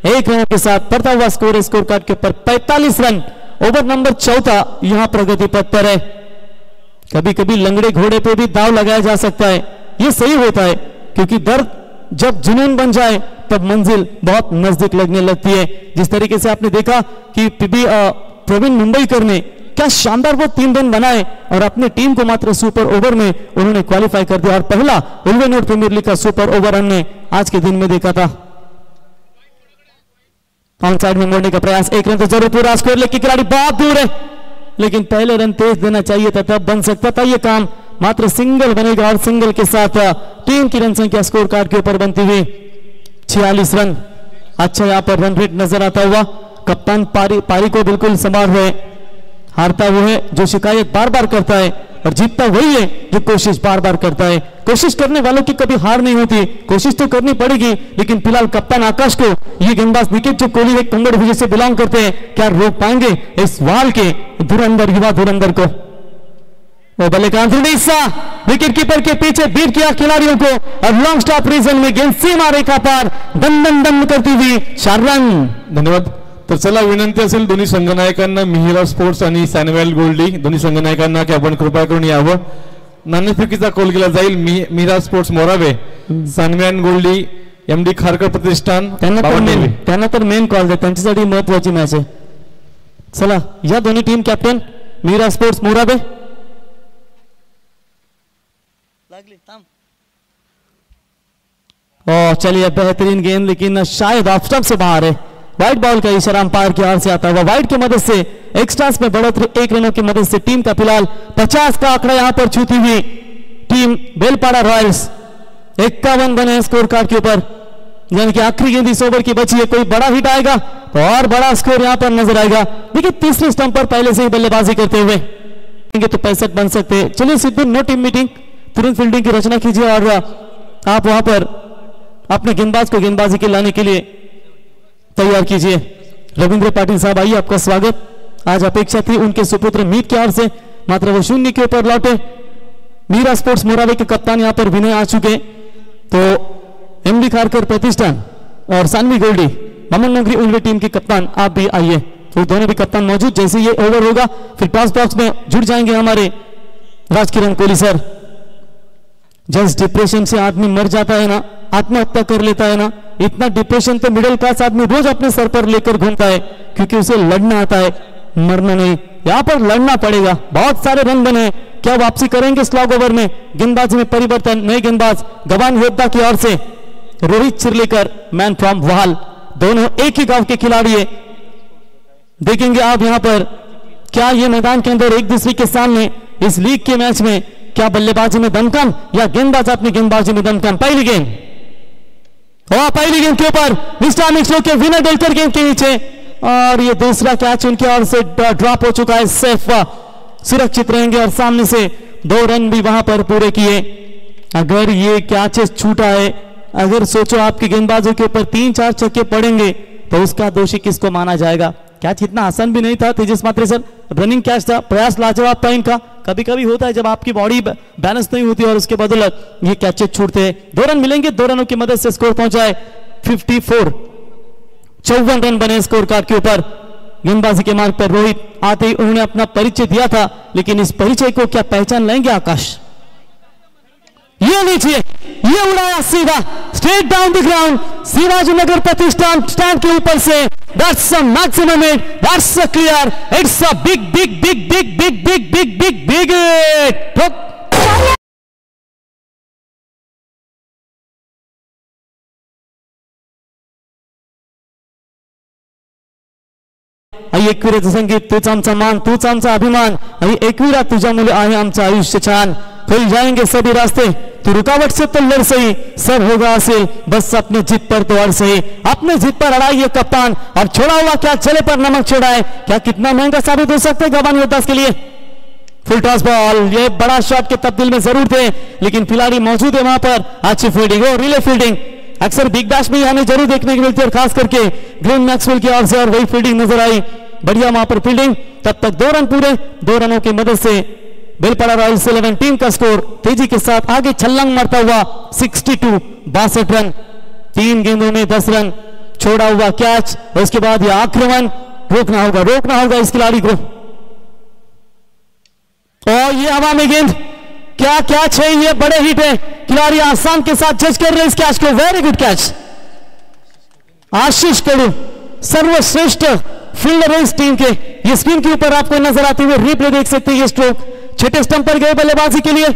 S1: 1 रन के साथ बढ़ता हुआ स्कोर कार्ड के ऊपर 45 रन। ओवर नंबर 14 यहां प्रगति पथ पर है। कभी कभी लंगड़े घोड़े पे भी दाव लगाया जा सकता है, ये सही होता है, क्योंकि दर्द जब जुनून बन जाए तब मंजिल बहुत नजदीक लगने लगती है। जिस तरीके से आपने देखा कि प्रवीण मुंबईकर ने क्या शानदार वो 3 रन बनाए और अपने टीम को मात्र सुपर ओवर में उन्होंने क्वालिफाई कर दिया, और पहला उल्वे नोट प्रीमियर लीग का सुपर ओवर हमने आज के दिन में देखा था। ऑन साइड में मोड़ने का प्रयास, 1 रन तो जरूर पूरा, स्कोर लेग की खिलाड़ी बहुत दूर है, लेकिन पहले रन तेज देना चाहिए था, तब बन सकता था ये काम। मात्र सिंगल बनेगा और सिंगल के साथ टीम की रन संख्या स्कोर कार्ड के ऊपर बनती हुई 46 रन। अच्छा यहाँ पर रन रेट नजर आता हुआ, कप्तान पारी को बिल्कुल संभाल रहे। हारता वो है जो शिकायत बार बार करता है और जीतता वही है जो कोशिश बार बार करता है। कोशिश करने वालों की कभी हार नहीं होती, कोशिश तो करनी पड़ेगी, लेकिन फिलहाल कप्तान आकाश को ये गेंदबाज निकेत जो कोहली एक कोंबड़ भुजे से बिलोंग करते हैं, क्या रोक पाएंगे इस वाल के धुरंधर युवा धुरंधर को। वो बल्ले का अंदरूनी हिस्सा विकेट कीपर के पीछे बीट किया खिलाड़ियों को और लॉन्ग स्टॉप रीजन में गेंद सीमा रेखा पार दन दन दन करती हुई 4 रन।
S2: धन्यवाद। तर चला विनंती असेल दोन्ही संघनायकांना, मिहिरा स्पोर्ट्स आणि सॅनवेल गोल्डी दोन्ही संघनायकांना की आपण कृपा करून यावं। नाणेफेकीचा कॉल केला जाईल। मिहिरा स्पोर्ट्स मोरावे, सॅनवेल गोल्डी एमडी खारकर प्रतिष्ठान,
S1: त्यांना तर मेन कॉल आहे, त्यांच्यासाठी महत्वाची मॅच आहे। चला या दोन्ही team captain Mihira sports Morawe और चलिए बेहतरीन गेंद, लेकिन शायद ऑफ स्टंप से बाहर है। व्हाइट बॉल का इशारा अंपायर की ओर से आता हुआ। व्हाइट की मदद से एक्स्ट्रास में बढ़ोतरी 1 रनों की मदद से टीम का फिलहाल 50 का आंकड़ा यहां पर छूती हुई टीम बेलपाड़ा रॉयल्स 51 बने स्कोर कार्ड के ऊपर, यानी कि आखिरी गेंद इस ओवर की बची है। कोई बड़ा हिट आएगा तो और बड़ा स्कोर यहां पर नजर आएगा। देखिए तीसरे स्टंप पर पहले से ही बल्लेबाजी करते हुए तो 65 बन सकते हैं। चलिए सिद्धू, नो टीम मीटिंग, तुरंत फील्डिंग की रचना कीजिए और आप वहां पर अपने गेंदबाज को गेंदबाजी के लाने के लिए तैयार कीजिए। रविंद्र पाटिल साहब आइए, आपका स्वागत। आज अपेक्षा थी उनके सुपुत्र मीत की ओर से, मात्र वो 0 के ऊपर लौटे। मीरा स्पोर्ट्स मोरावे के कप्तान यहां पर विनय आ चुके, तो एमडी खारकर प्रतिष्ठान और सानवी गोल्डी ममन नगरी उल्वे टीम के कप्तान आप भी आइए। तो दोनों भी कप्तान मौजूद। जैसे ये ओवर होगा फिर टॉस बॉक्स में जुड़ जाएंगे हमारे Rajkiran Kohli sir. Just depression से आदमी मर जाता है ना, आत्महत्या कर लेता है ना, इतना डिप्रेशन तो मिडिल क्लास आदमी रोज अपने सर पर लेकर घूमता है, क्योंकि उसे लड़ना आता है, मरना नहीं। यहां पर लड़ना पड़ेगा। बहुत सारे रन बने, क्या वापसी करेंगे स्लॉग ओवर में? गेंदबाजी में परिवर्तन, नए गेंदबाज गवान योद्धा की ओर से रोहित चिरलेकर, मैन फ्रॉम वाल, दोनों एक ही गांव के खिलाड़ी है। देखेंगे आप यहां पर क्या ये मैदान के अंदर एक दूसरे के सामने इस लीग के मैच में क्या बल्लेबाजी में दमकम या गेंदबाज अपनी गेंदबाजी में दमकम। पहली गेंद और पहली गेंद के ऊपर मिस्टर मिक्सो के विनर डलकर गेंद के नीचे, और ये दूसरा कैच उनकी ओर से ड्रॉप हो चुका है। सेफ सुरक्षित रहेंगे और सामने से 2 रन भी वहां पर पूरे किए। अगर ये कैच छूटा है, अगर सोचो आपके गेंदबाजों के ऊपर 3-4 छक्के पड़ेंगे तो उसका दोषी किसको माना जाएगा? कैच इतना आसान भी नहीं था तेजस मात्रे सर, रनिंग कैच था, प्रयास लाजवाब था इनका। कभी कभी होता है जब आपकी बॉडी बैलेंस नहीं होती और उसके बदौलत ये कैचेस छूटते हैं। 2 रन मिलेंगे, 2 रनों की मदद से स्कोर पहुंचा है 54। 54 रन बने स्कोर कार्ड के ऊपर। गेंदबाजी के मार्ग पर रोहित आते ही उन्होंने अपना परिचय दिया था, लेकिन इस परिचय को क्या पहचान लेंगे आकाश? ये नीचे, ये उड़ाया सीधा straight down the ground, Shivajinagar Pratishthan stand के ऊपर से। That's a maximum hit, that's a clear, it's a big big big big big big big big big hit. आई एकविराचं संगीत, तूच आमचा मान, तूच आमचा अभिमान। आई एकविरा, तुझ्यामुळे आहे आमचं आयुष्य छान। खुल जाएंगे सभी रास्ते, तू रुकावट से तो लड़ सही, सब होगा हासिल, बस अपने जिद पर तो अड़ सही। अपने जिद पर अड़ाई ये कप्तान, और छोड़ा हुआ क्या चले पर नमक छोड़ा है। क्या कितना महंगा साबित हो सकता है गवान योद्धा के लिए? फुल टॉस बॉल, ये बड़ा शॉट के तब्दील में जरूर थे, लेकिन खिलाड़ी मौजूद है वहां पर। अच्छी फील्डिंग और रिले फील्डिंग अक्सर बिग बैश में हमें जरूर देखने को मिलती है, और खास करके ग्लेन मैक्सवेल की ओर से, और वही फील्डिंग नजर आई। बढ़िया वहां पर फील्डिंग। तब तक 2 रन पूरे, 2 रनों की मदद से बेलपाड़ा रॉयल्स 11 टीम का स्कोर तेजी के साथ आगे छलांग मारता हुआ 62 62 रन। 3 गेंदों में 10 रन, छोड़ा हुआ कैच, और उसके बाद यह आक्रमण रोकना होगा इस खिलाड़ी को। और ये हवा में गेंद, क्या कैच है, ये बड़े हिट है। खिलाड़ी आसान के साथ जज कर रहे हैं इस कैच को। Very good catch. Ashish Kadu सर्वश्रेष्ठ फील्डर है इस टीम के। ये स्क्रीन के ऊपर आपको नजर आते हुए रिप्ले देख सकते हैं। ये स्ट्रोक छठे स्टंप पर गए बल्लेबाजी के लिए,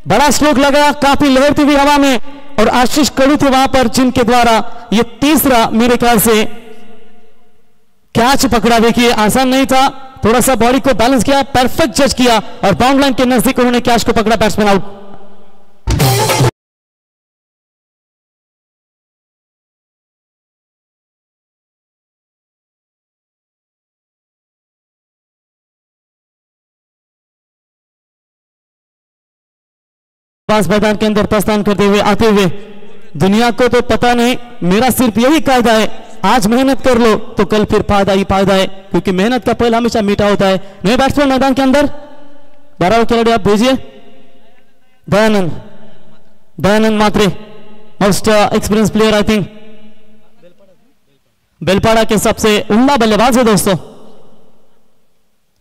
S1: बड़ा स्ट्रोक लगा, काफी लहरती हुई हवा में, और आशीष कड़ू थे वहां पर जिनके द्वारा ये तीसरा मेरे ख्याल से कैच पकड़ा। देखिए आसान नहीं था, थोड़ा सा बॉडी को बैलेंस किया, परफेक्ट जज किया, और बाउंड लाइन के नजदीक उन्होंने कैच को पकड़ा। Batsman out. मैदान के अंदर प्रस्थान करते हुए आते हुए, दुनिया को तो पता नहीं, मेरा सिर्फ यही कायदा है, आज मेहनत कर लो तो कल फिर फायदा ही फायदा है, क्योंकि मेहनत का फल हमेशा मीठा होता है। नए बैट्समैन मैदान के अंदर 12 खिलाड़ी आप भेजिए। Dayanand Mhatre, most experience player I think, Belpada के सबसे उम्दा बल्लेबाज है दोस्तों।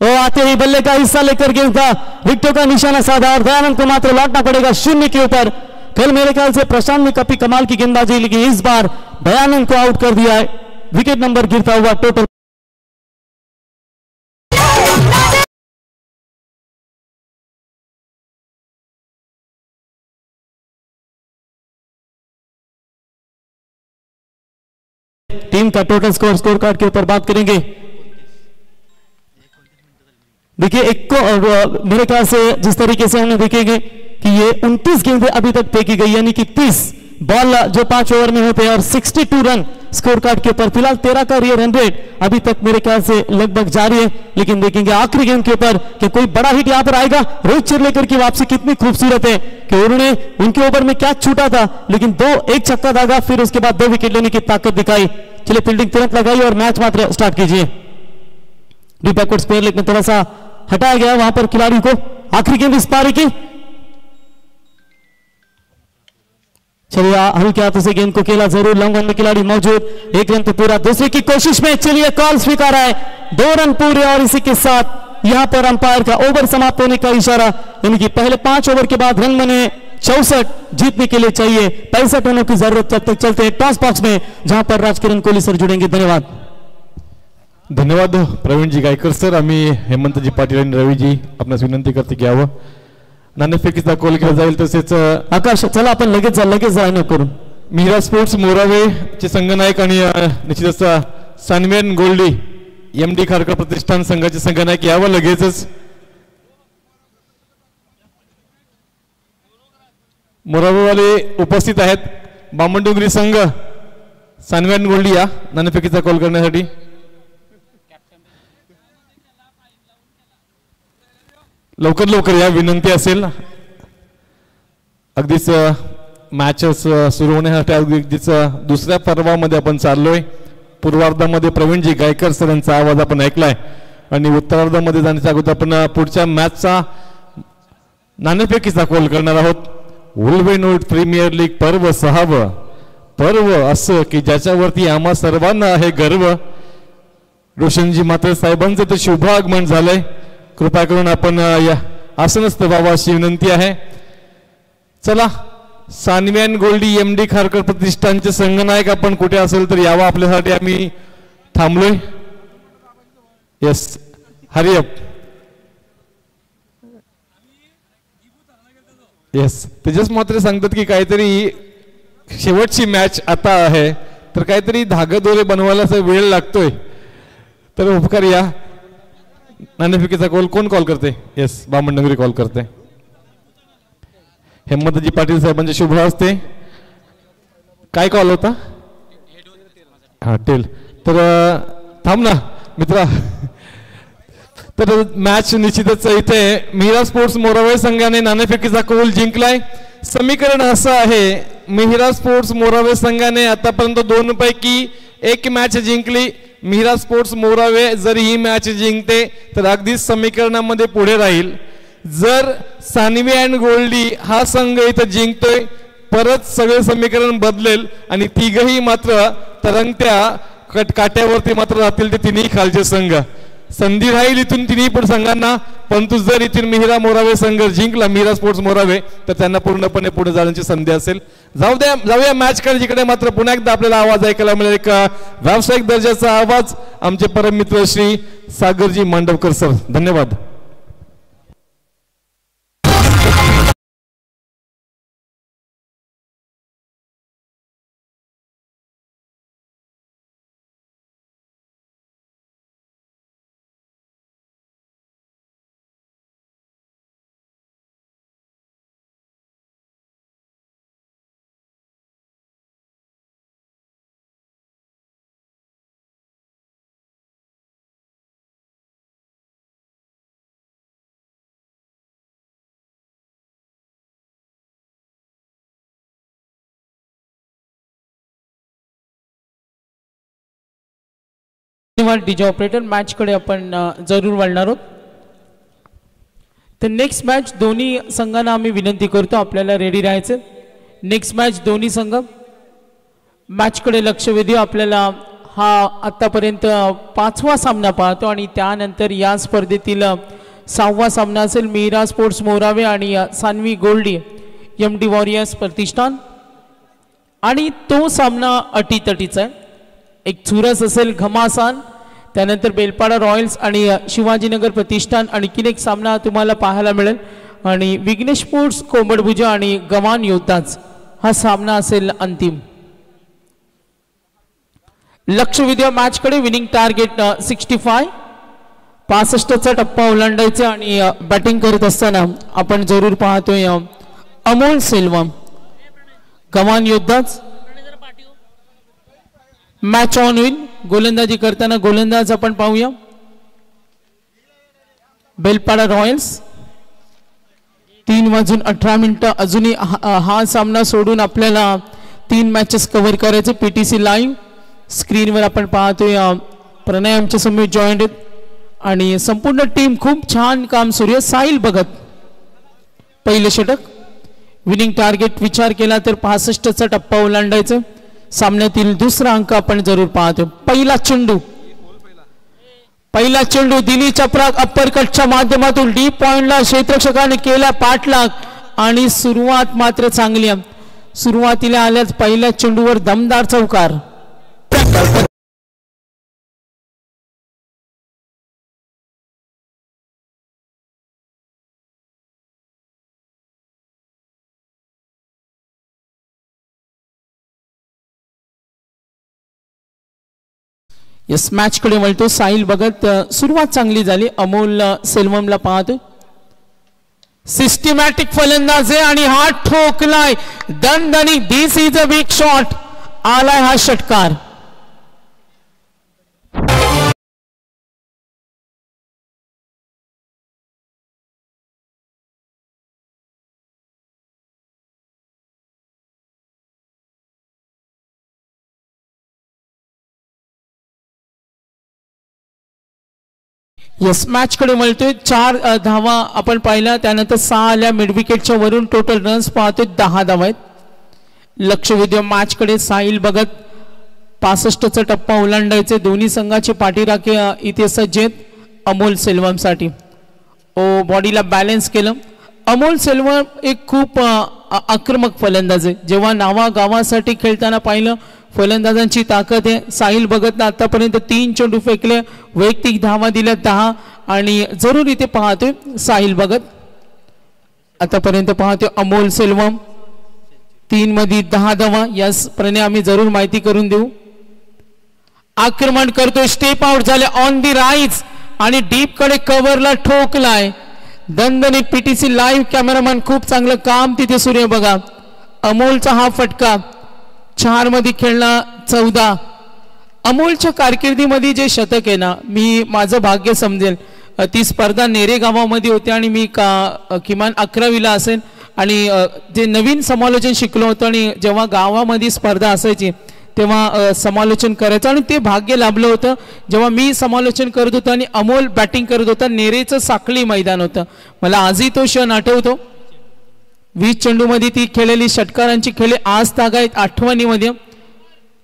S1: वो आते ही बल्ले का हिस्सा लेकर गेंद था, विकेटों का निशाना साधा, और दयानंद को मात्र लौटना पड़ेगा 0 के ऊपर। कल मेरे ख्याल से प्रशांत ने काफी कमाल की गेंदबाजी, लेकिन इस बार दयानंद को आउट कर दिया है। विकेट नंबर गिरता हुआ टोटल टीम का टोटल स्कोर कार्ड के ऊपर बात करेंगे। देखिए एक को मेरे ख्याल से जिस तरीके से हमने देखेंगे कि ये 29 गेंदें अभी तक फेंकी गई, यानी कि 30 बॉल जो 5 ओवर में होते हैं और 62 रन स्कोर कार्ड के ऊपर। फिलहाल 13 का ये रन रेट अभी तक मेरे ख्याल से लगभग जारी है, लेकिन देखेंगे आखिरी गेंद के ऊपर कि कोई बड़ा हिट यहां पर आएगा। रोहित चिर्लेकर की वापसी कितनी खूबसूरत है कि उन्होंने उनके ओवर में क्या छूटा था, लेकिन एक छक्का दागा, फिर उसके बाद 2 विकेट लेने की ताकत दिखाई। चलिए फील्डिंग तुरंत लगाई और मैच मात्र स्टार्ट कीजिए। बैकवर्ड स्पेयर लेग में थोड़ा सा हटाया गया वहां पर खिलाड़ी को। आखिरी गेंद इस पारी की, चलिए हल्के हाथों से गेंद को खेला, जरूर लॉन्ग ऑन में खिलाड़ी मौजूद। 1 रन तो पूरा, दूसरे की कोशिश में, चलिए कॉल स्वीकार है, 2 रन पूरे और इसी के साथ यहां पर अंपायर का ओवर समाप्त होने का इशारा, यानी कि पहले 5 ओवर के बाद रन बने 64, जीतने के लिए चाहिए 65 रनों की जरूरत। जब तक चलते हैं टॉस बॉक्स में, जहां पर राजकिरण कोहली सर जुड़ेंगे। धन्यवाद।
S2: धन्यवाद प्रवीणजी गायकर सर. आम्ही हेमंतजी पाटील आणि रवीजी आपणास विनंती करते की यावं. नाणेफेकीचा कॉल केला जाईल. तसेच
S1: आकाश चला आपण लगेच जाणीव करून
S2: मिहिरा स्पोर्ट्स मोरावे चे संघनायक आणि निश्चितच सानवेन गोल्डी एमडी खारकर प्रतिष्ठान संघाचे संघनायक यावं लगेचच. मोरावेवाले उपस्थित आहेत. बामणडोंगरी संघ सानवेन गोल्डी या नाणेफेकीचा कॉल करण्यासाठी. लवकर लवकर या विनंती असेल. अगदीच मॅचेस सुरू होण्यासाठी अगदीच दुसऱ्या पर्वामध्ये आपण चाललोय. पूर्वार्धामध्ये प्रवीणजी गायकर सरांचा आवाज आपण ऐकलाय आणि उत्तरार्धामध्ये जाण्याच्या अगोदर आपण पुढच्या मॅचचा नाणेफेकीचा कॉल करणार आहोत. वुल्व्हनवूड प्रीमियर लीग पर्व 6व पर्व असं की ज्याच्यावरती आम्हा सर्वांना आहे गर्व. रोशनजी मात्र साहेबांचं तर शुभ आगमन झालंय. कृपा करून आपण या आसनस्थ व्हावा अशी विनंती आहे. चला सानवेन गोल्डी एमडी खारकर प्रतिष्ठानचे संघनायक आपण कुठे असेल तर यावा, आपल्यासाठी आम्ही थांबलोय. येस हरिअप. येस तेजस मात्र सांगतात की काहीतरी शेवटची मॅच आता आहे तर काहीतरी धागदोरे बनवायला वेळ लागतोय, तर उपकार या. नाणेफेकीचा कॉल कोण कॉल करते? येस बामणडोंगरी कॉल करते. हेमंतजी पाटील साहेबांचे शुभ हस्ते. काय कॉल होता? हा टेल. तर थांब ना मित्रा. तर मॅच निश्चितच इथे मिहिरा स्पोर्ट्स मोरावे संघाने नाणेफेकीचा कौल जिंकलाय. समीकरण असं आहे, मिहिरा स्पोर्ट्स मोरावे संघाने आतापर्यंत 2 पैकी 1 मॅच जिंकली. मिहिरा स्पोर्ट्स मोरावे जर ही मॅच जिंकते तर अगदीच समीकरणामध्ये पुढे राहील. जर सानवेन गोल्डी हा संघ इथं जिंकतोय परत सगळे समीकरण बदलेल आणि तिघही मात्र तरंगत्या काट्यावरती मात्र राहतील ते तिन्ही खालचे संघ. संधी राहील इथून तिन्ही पण संघांना, परंतु जर इथून मिहिरा मोरावे संघ जिंकला मिहिरा स्पोर्ट्स मोरावे तर त्यांना पूर्णपणे पुढे जाण्याची संधी असेल. जाऊया मॅच कडे, जिकडे मात्र पुन्हा एकदा आपल्याला आवाज ऐकायला मिळेल. एक व्यावसायिक दर्जाचा आवाज आमचे परम मित्र श्री सागरजी मांडवकर सर. धन्यवाद.
S3: डीजे ऑपरेटर मॅच कडे आपण जरूर वळणार आहोत. तर नेक्स्ट मॅच दोन्ही संघांना आम्ही विनंती करतो आपल्याला रेडी राहायचं. नेक्स्ट मॅच दोन्ही संघ मॅच कडे लक्ष वेधू. आपल्याला हा आतापर्यंत 5वा सामना पाहतो आणि त्यानंतर या स्पर्धेतील 6वा सामना असेल मिहिरा स्पोर्ट्स मोरावे आणि सानवी गोल्डी एमडी वॉरियर्स प्रतिष्ठान. आणि तो सामना अटीतटीचा आहे. एक चुरस असेल घमासान, त्यानंतर बेलपाडा रॉयल्स आणि शिवाजीनगर प्रतिष्ठान. आणखीन एक सामना तुम्हाला पाहायला मिळेल आणि विघ्नेश स्पोर्ट्स कोंबडभुजा आणि गवान योद्धाच हा सामना असेल अंतिम. लक्ष विद्या मॅच कडे. Winning target 65. 65चा टप्पा ओलांडायचा आणि बॅटिंग करत असताना आपण जरूर पाहतोय अमोल सेल्वम गव्हाण योद्धाच मॅच ऑन होईल. गोलंदाजी करताना गोलंदाज आपण पाहूया बेलपाडा रॉयल्स. 3:18 अजूनही हा सामना सोडून आपल्याला 3 मॅचेस कव्हर करायचे. पीटीसी लाईव्ह स्क्रीनवर आपण पाहतोय प्रणय आमच्या समोर जॉईंट आहेत आणि संपूर्ण टीम खूप छान काम सुरू आहे. साहिल भगत पहिले षटक. विनिंग टार्गेट विचार केला तर 65चा टप्पा ओलांडायचा. सामन्यातील दुसरा अंक आपण जरूर पाहतो. पहिला चेंडू दिली चपराक अप्परकटच्या माध्यमातून डीप पॉइंटला क्षेत्ररक्षकाने केला पाठलाग आणि सुरुवात मात्र चांगली. सुरुवातीला आल्याच पहिल्या चेंडूवर दमदार चौकार. यस मॅच कडे वळतो साहिल भगत. सुरुवात चांगली झाली. अमोल सेल्वमला पाहतो. सिस्टमॅटिक फलंदाज आहे आणि हा ठोकलाय दणदणी. This is a big shot. आलाय हा षटकार. यस मॅच कडे वळतोय. 4 धावा आपण पाहिला. त्यानंतर 6 आल्या मिड विकेटच्या वरून. टोटल रन्स पाहतोय 10 धावा आहेत. लक्ष विद्या मॅच कडे. साहिल भगत 65चा टप्पा ओलांडायचे. दोन्ही संघाचे पाठीराखे इथे सज्ज आहेत अमोल सेल्वम साठी. बॉडीला बॅलन्स केलं. अमोल सेल्वम एक खूप आक्रमक फलंदाज आहे. जेव्हा नावा गावासाठी खेळताना पाहिलं फलंदाजांची ताकद आहे. साहिल भगतनं आतापर्यंत 3 चेंडू फेकले. वैयक्तिक धावा दिल्या 10 आणि जरूर इथे पाहतोय साहिल भगत. आतापर्यंत पाहतोय अमोल सेल्वम 3 मध्ये 10 धावा. याच प्रणे आम्ही जरूर माहिती करून देऊ. आक्रमण करतोय. स्टेप आउट झाले ऑन दी राईज आणि डीप कडे कव्हरला ठोकलाय. दणदणीत पीटीसी लाईव्ह कॅमेरामॅन खूप चांगलं काम तिथे सुरू आहे बघा. अमोलचा हा फटका. 4 मध्ये खेळला 14. अमोलच्या कारकिर्दीमध्ये जे शतक आहे ना, मी माझं भाग्य समजेल. ती स्पर्धा नेरे गावामध्ये होती आणि मी किमान 11वीला असेल आणि जे नवीन समालोचन शिकलो होतो आणि जेव्हा गावामध्ये स्पर्धा असायची तेव्हा समालोचन करायचं आणि ते भाग्य लाभलं होतं. जेव्हा मी समालोचन करत होतो आणि अमोल बॅटिंग करत होता. नेरेचं साखळी मैदान होतं. मला आजही तो क्षण आठवतो. 20 चेंडूमध्ये ती खेळलेली षटकारांची खेळी आज तागा आहेत आठवणीमध्ये.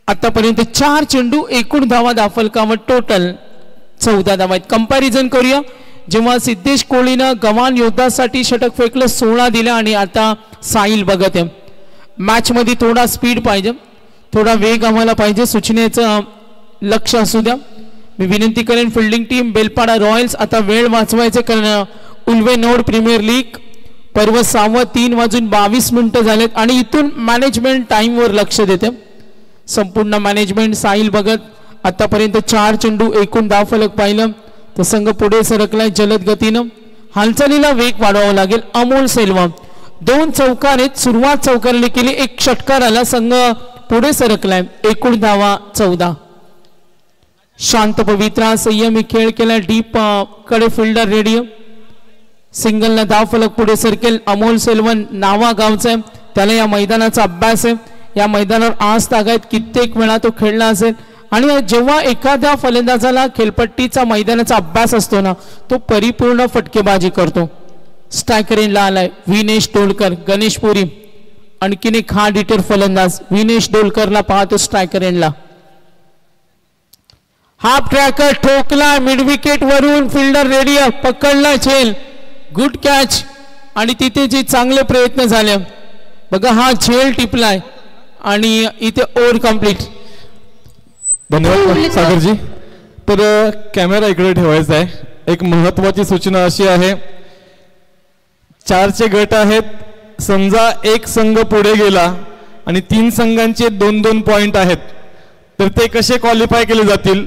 S3: आतापर्यंत 4 चेंडू एकूण धावा दाफलकावर टोटल 14 धावा आहेत. कंपॅरिझन करूया. जेव्हा सिद्धेश कोहलीनं गव्हाण योद्धासाठी षटक फेकलं 16 दिलं आणि आता साहिल भगत आहे. मॅच मध्ये थोडा स्पीड पाहिजे, थोडा वेग आम्हाला पाहिजे. सूचनेचं लक्ष असू द्या. मी विनंती करेन फिल्डिंग टीम बेलपाडा रॉयल्स आता वेळ वाचवायचे कारण उल्वे नोड प्रीमियर लीग पर्व 6 3:22 झालेत आणि इथून मॅनेजमेंट टाइमवर लक्ष देते. संपूर्ण मॅनेजमेंट. साहिल भगत आतापर्यंत 4 चेंडू एकूण धावफलक पाहिलं तर संघ पुढे सरकलाय जलद गतीनं. हालचालीला वेग वाढवावा लागेल. अमोल सेल्वम 2 चौकार आहेत. सुरुवात चौकारने केली. 1 षटकार आला. संघ पुढे सरकलाय. एकूण धावा 14. शांत पवित्रा संयमी खेळ केला. डीप कडे फिल्डर रेडिओ. सिंगलला धावफलक पुढे सरकेल. अमोल सेल्वन नावा गावचा आहे. त्याला या मैदानाचा अभ्यास आहे. या मैदानावर आज तागायत कित्येक वेळा तो खेळला असेल आणि जेव्हा एखाद्या फलंदाजाला खेळपट्टीचा मैदानाचा अभ्यास असतो ना, तो परिपूर्ण फटकेबाजी करतो. स्ट्रायकर एंडला आलाय विनेश डोलकर. गणेशपुरी आणखीन एक हार्ड हिटर फलंदाज विनेश डोलकरला पाहतो स्ट्रायकर एंडला. हाफ ट्रॅकर ठोकला मिड विकेट वरून. फिल्डर रेडी पकडला झेल. गुड कॅच आणि तिथे जे चांगले प्रयत्न झाले बघा. हा झेल टिपलाय आणि इथे ओव्हर कंप्लीट.
S2: धन्यवाद सागरजी. तर कॅमेरा इकडे ठेवायचा आहे. एक महत्वाची सूचना अशी आहे, 4चे गट आहेत. समजा एक संघ पुढे गेला आणि 3 संघांचे 2-2 पॉइंट आहेत तर ते कसे क्वालिफाय केले जातील,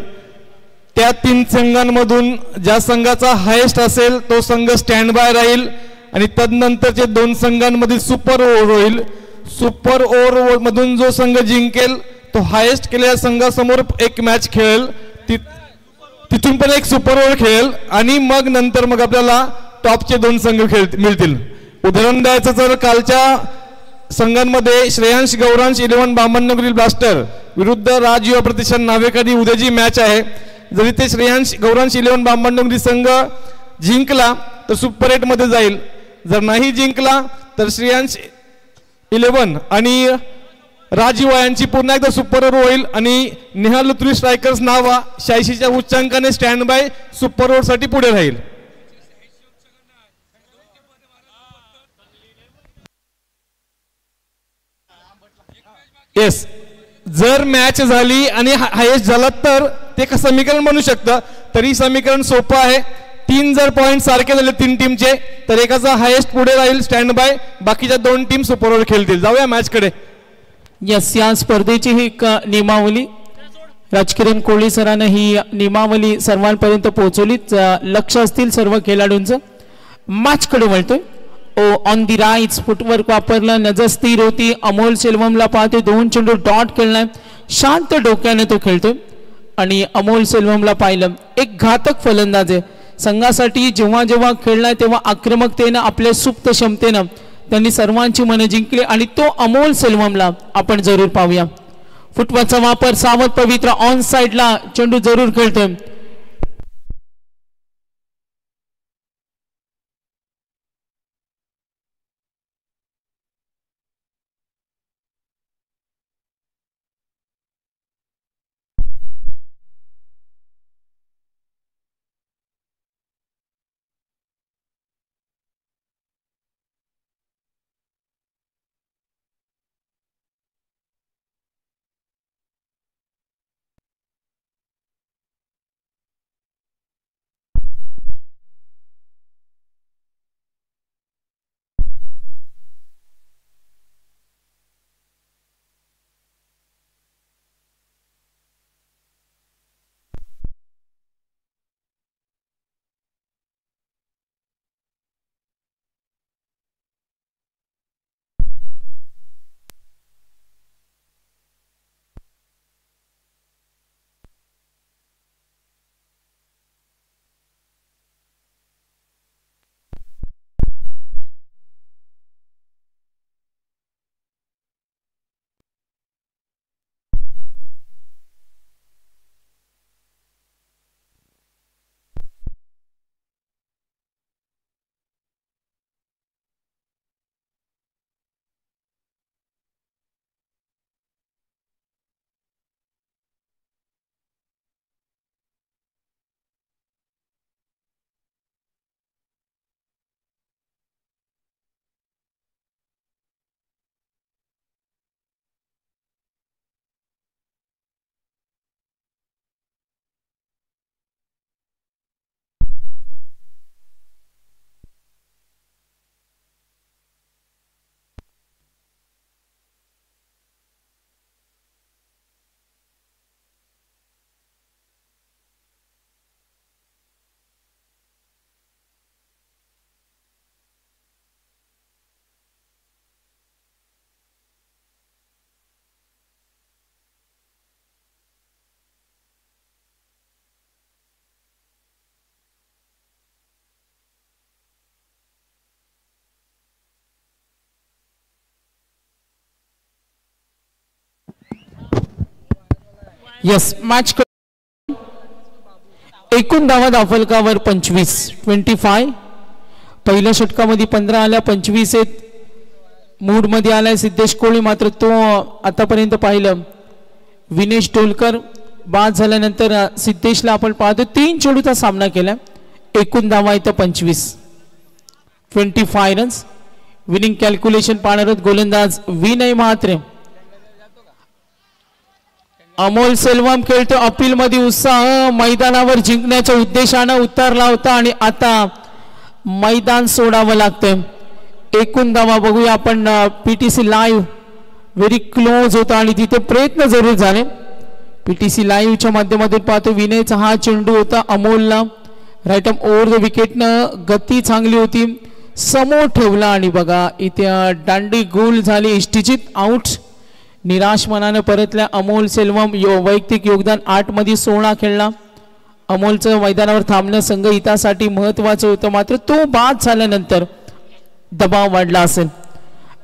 S2: त्या 3 संघांमधून ज्या संघाचा हायेस्ट असेल तो संघ स्टँड बाय राहील आणि तदनंतरचे 2 संघांमधील सुपर ओव्हर होईल. सुपर ओव्हर मधून जो संघ जिंकेल तो हायेस्ट केलेल्या संघासमोर एक मॅच खेळेल, तिथून पण एक सुपर ओव्हर खेळेल आणि मग नंतर मग आपल्याला टॉपचे 2 संघ मिळतील. उदाहरण द्यायचं तर कालच्या संघांमध्ये श्रेयांश गौरांश 11 बामणनगरी ब्लास्टर विरुद्ध राजयुवा प्रतिष्ठान नावेकरी उद्या जी मॅच आहे, जरी ते श्रेयांश गौरांश 11 बामणनगरी संघ जिंकला तर सुपर 8 मध्ये जाईल, जर नाही जिंकला तर श्रेयांश 11 आणि राजयुवा यांची पुन्हा एकदा सुपर ओव्हर होईल आणि नेहा लुथरी स्ट्रायकर्स नावा 86च्या उच्चांकाने स्टँड बाय सुपर ओव्हर साठी पुढे राहील. येस, जर मॅच झाली आणि हायेस्ट झाला तर ते समीकरण बनू शकतं. तरी समीकरण सोपं आहे. 3 जर पॉइंट सारखे झाले 3 टीमचे तर एकाचा हायेस्ट पुढे राहील स्टँड बाय, बाकीच्या 2 टीम सुपर ओव्हर खेळतील. जाऊया मॅच कडे.
S3: यस, या स्पर्धेची ही नियमावली राजकिरण कोळी सरांनी ही नियमावली सर्वांपर्यंत पोहोचवली. लक्ष असतील सर्व खेळाडूंचं. मॅच कडे वळतोय. ऑन दी राईट फुटवर्क वापरलं, नजर स्थिर होती. अमोल सेल्वमला पाहतोय, 2 चेंडू डॉट खेळलाय, शांत डोक्याने तो खेळतोय. आणि अमोल सेल्वमला पाहिलं, एक घातक फलंदाज आहे संघासाठी. जेव्हा जेव्हा खेळलाय तेव्हा आक्रमकतेनं आपल्या सुप्त क्षमतेनं त्यांनी सर्वांची मनं जिंकली आणि तो अमोल सेल्वमला आपण जरूर पाहूया. फुटवर्कचा वापर सावध पवित्र ऑन साइडला चेंडू जरूर खेळतोय. यस, मॅच एकूण धावा दाफलकावर 25. पहिल्या षटकामध्ये 15 आल्या, 25 आहेत. मूड मध्ये आलाय सिद्धेश कोळी, मात्र तो आतापर्यंत पाहिलं विनेश डोलकर बाद झाल्यानंतर सिद्धेशला आपण पाहतो 3 चेंडूचा सामना केला. एकूण धावा इथं 25 रन्स. विनिंग कॅल्क्युलेशन पाहणार गोलंदाज विनय म्हात्रे. अमोल सेल्वम खेळतो अपील मध्ये उत्साह, मैदानावर जिंकण्याच्या उद्देशानं उतरला होता आणि आता मैदान सोडावं लागतं. एकूण धावा बघूया आपण पीटीसी लाईव्ह, व्हेरी क्लोज होता आणि तिथे प्रयत्न जरूर झाले. पीटीसी लाईव्हच्या माध्यमातून पाहतो विनयचा हा चेंडू होता अमोलला राईट आर्म ओव्हर द विकेटनं गती चांगली होती समोर ठेवला आणि बघा इथे दांडी गोल झाली इष्टिचित आउट निराश मनाने परतल्या अमोल सेल्वम वैयक्तिक योगदान 8 मध्ये 16 खेळला अमोलचं मैदानावर थांबणं संघ हितासाठी महत्वाचं होतं मात्र तो बाद झाल्यानंतर दबाव वाढला असेल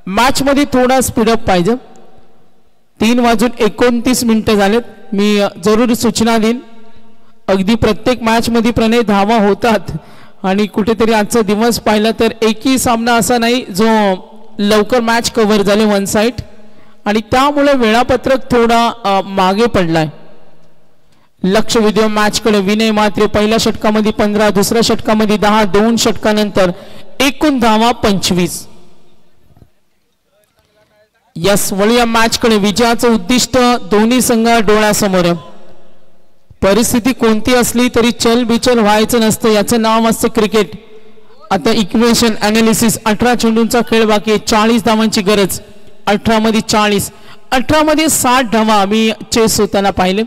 S3: मॅच मध्ये थोडा स्पीडअप पाहिजे 3:29 झालेत मी जरूर सूचना देईन अगदी प्रत्येक मॅच मध्ये प्रणय धावा होतात आणि कुठेतरी आजचा दिवस पाहिला तर एकही सामना असा नाही जो लवकर मॅच कव्हर झाले वन साइड आणि त्यामुळे वेळापत्रक थोडा मागे पडलाय लक्ष विद्या मॅच कडे विनय मात्र पहिल्या षटकामध्ये 15 दुसऱ्या षटकामध्ये 10 2 षटकानंतर एकूण धावा 25 यस वळूया मॅच कडे विजयाचं उद्दिष्ट दोन्ही संघ डोळ्यासमोर परिस्थिती कोणती असली तरी चल बिचल व्हायचं नसतं याचं नाव असतं क्रिकेट आता इक्वेशन अनालिसिस 18 चेंडूंचा खेळ बाकी आहे 40 धावांची गरज 18 मध्ये 40 18 मध्ये 60 धावा आम्ही चेस होताना पाहिले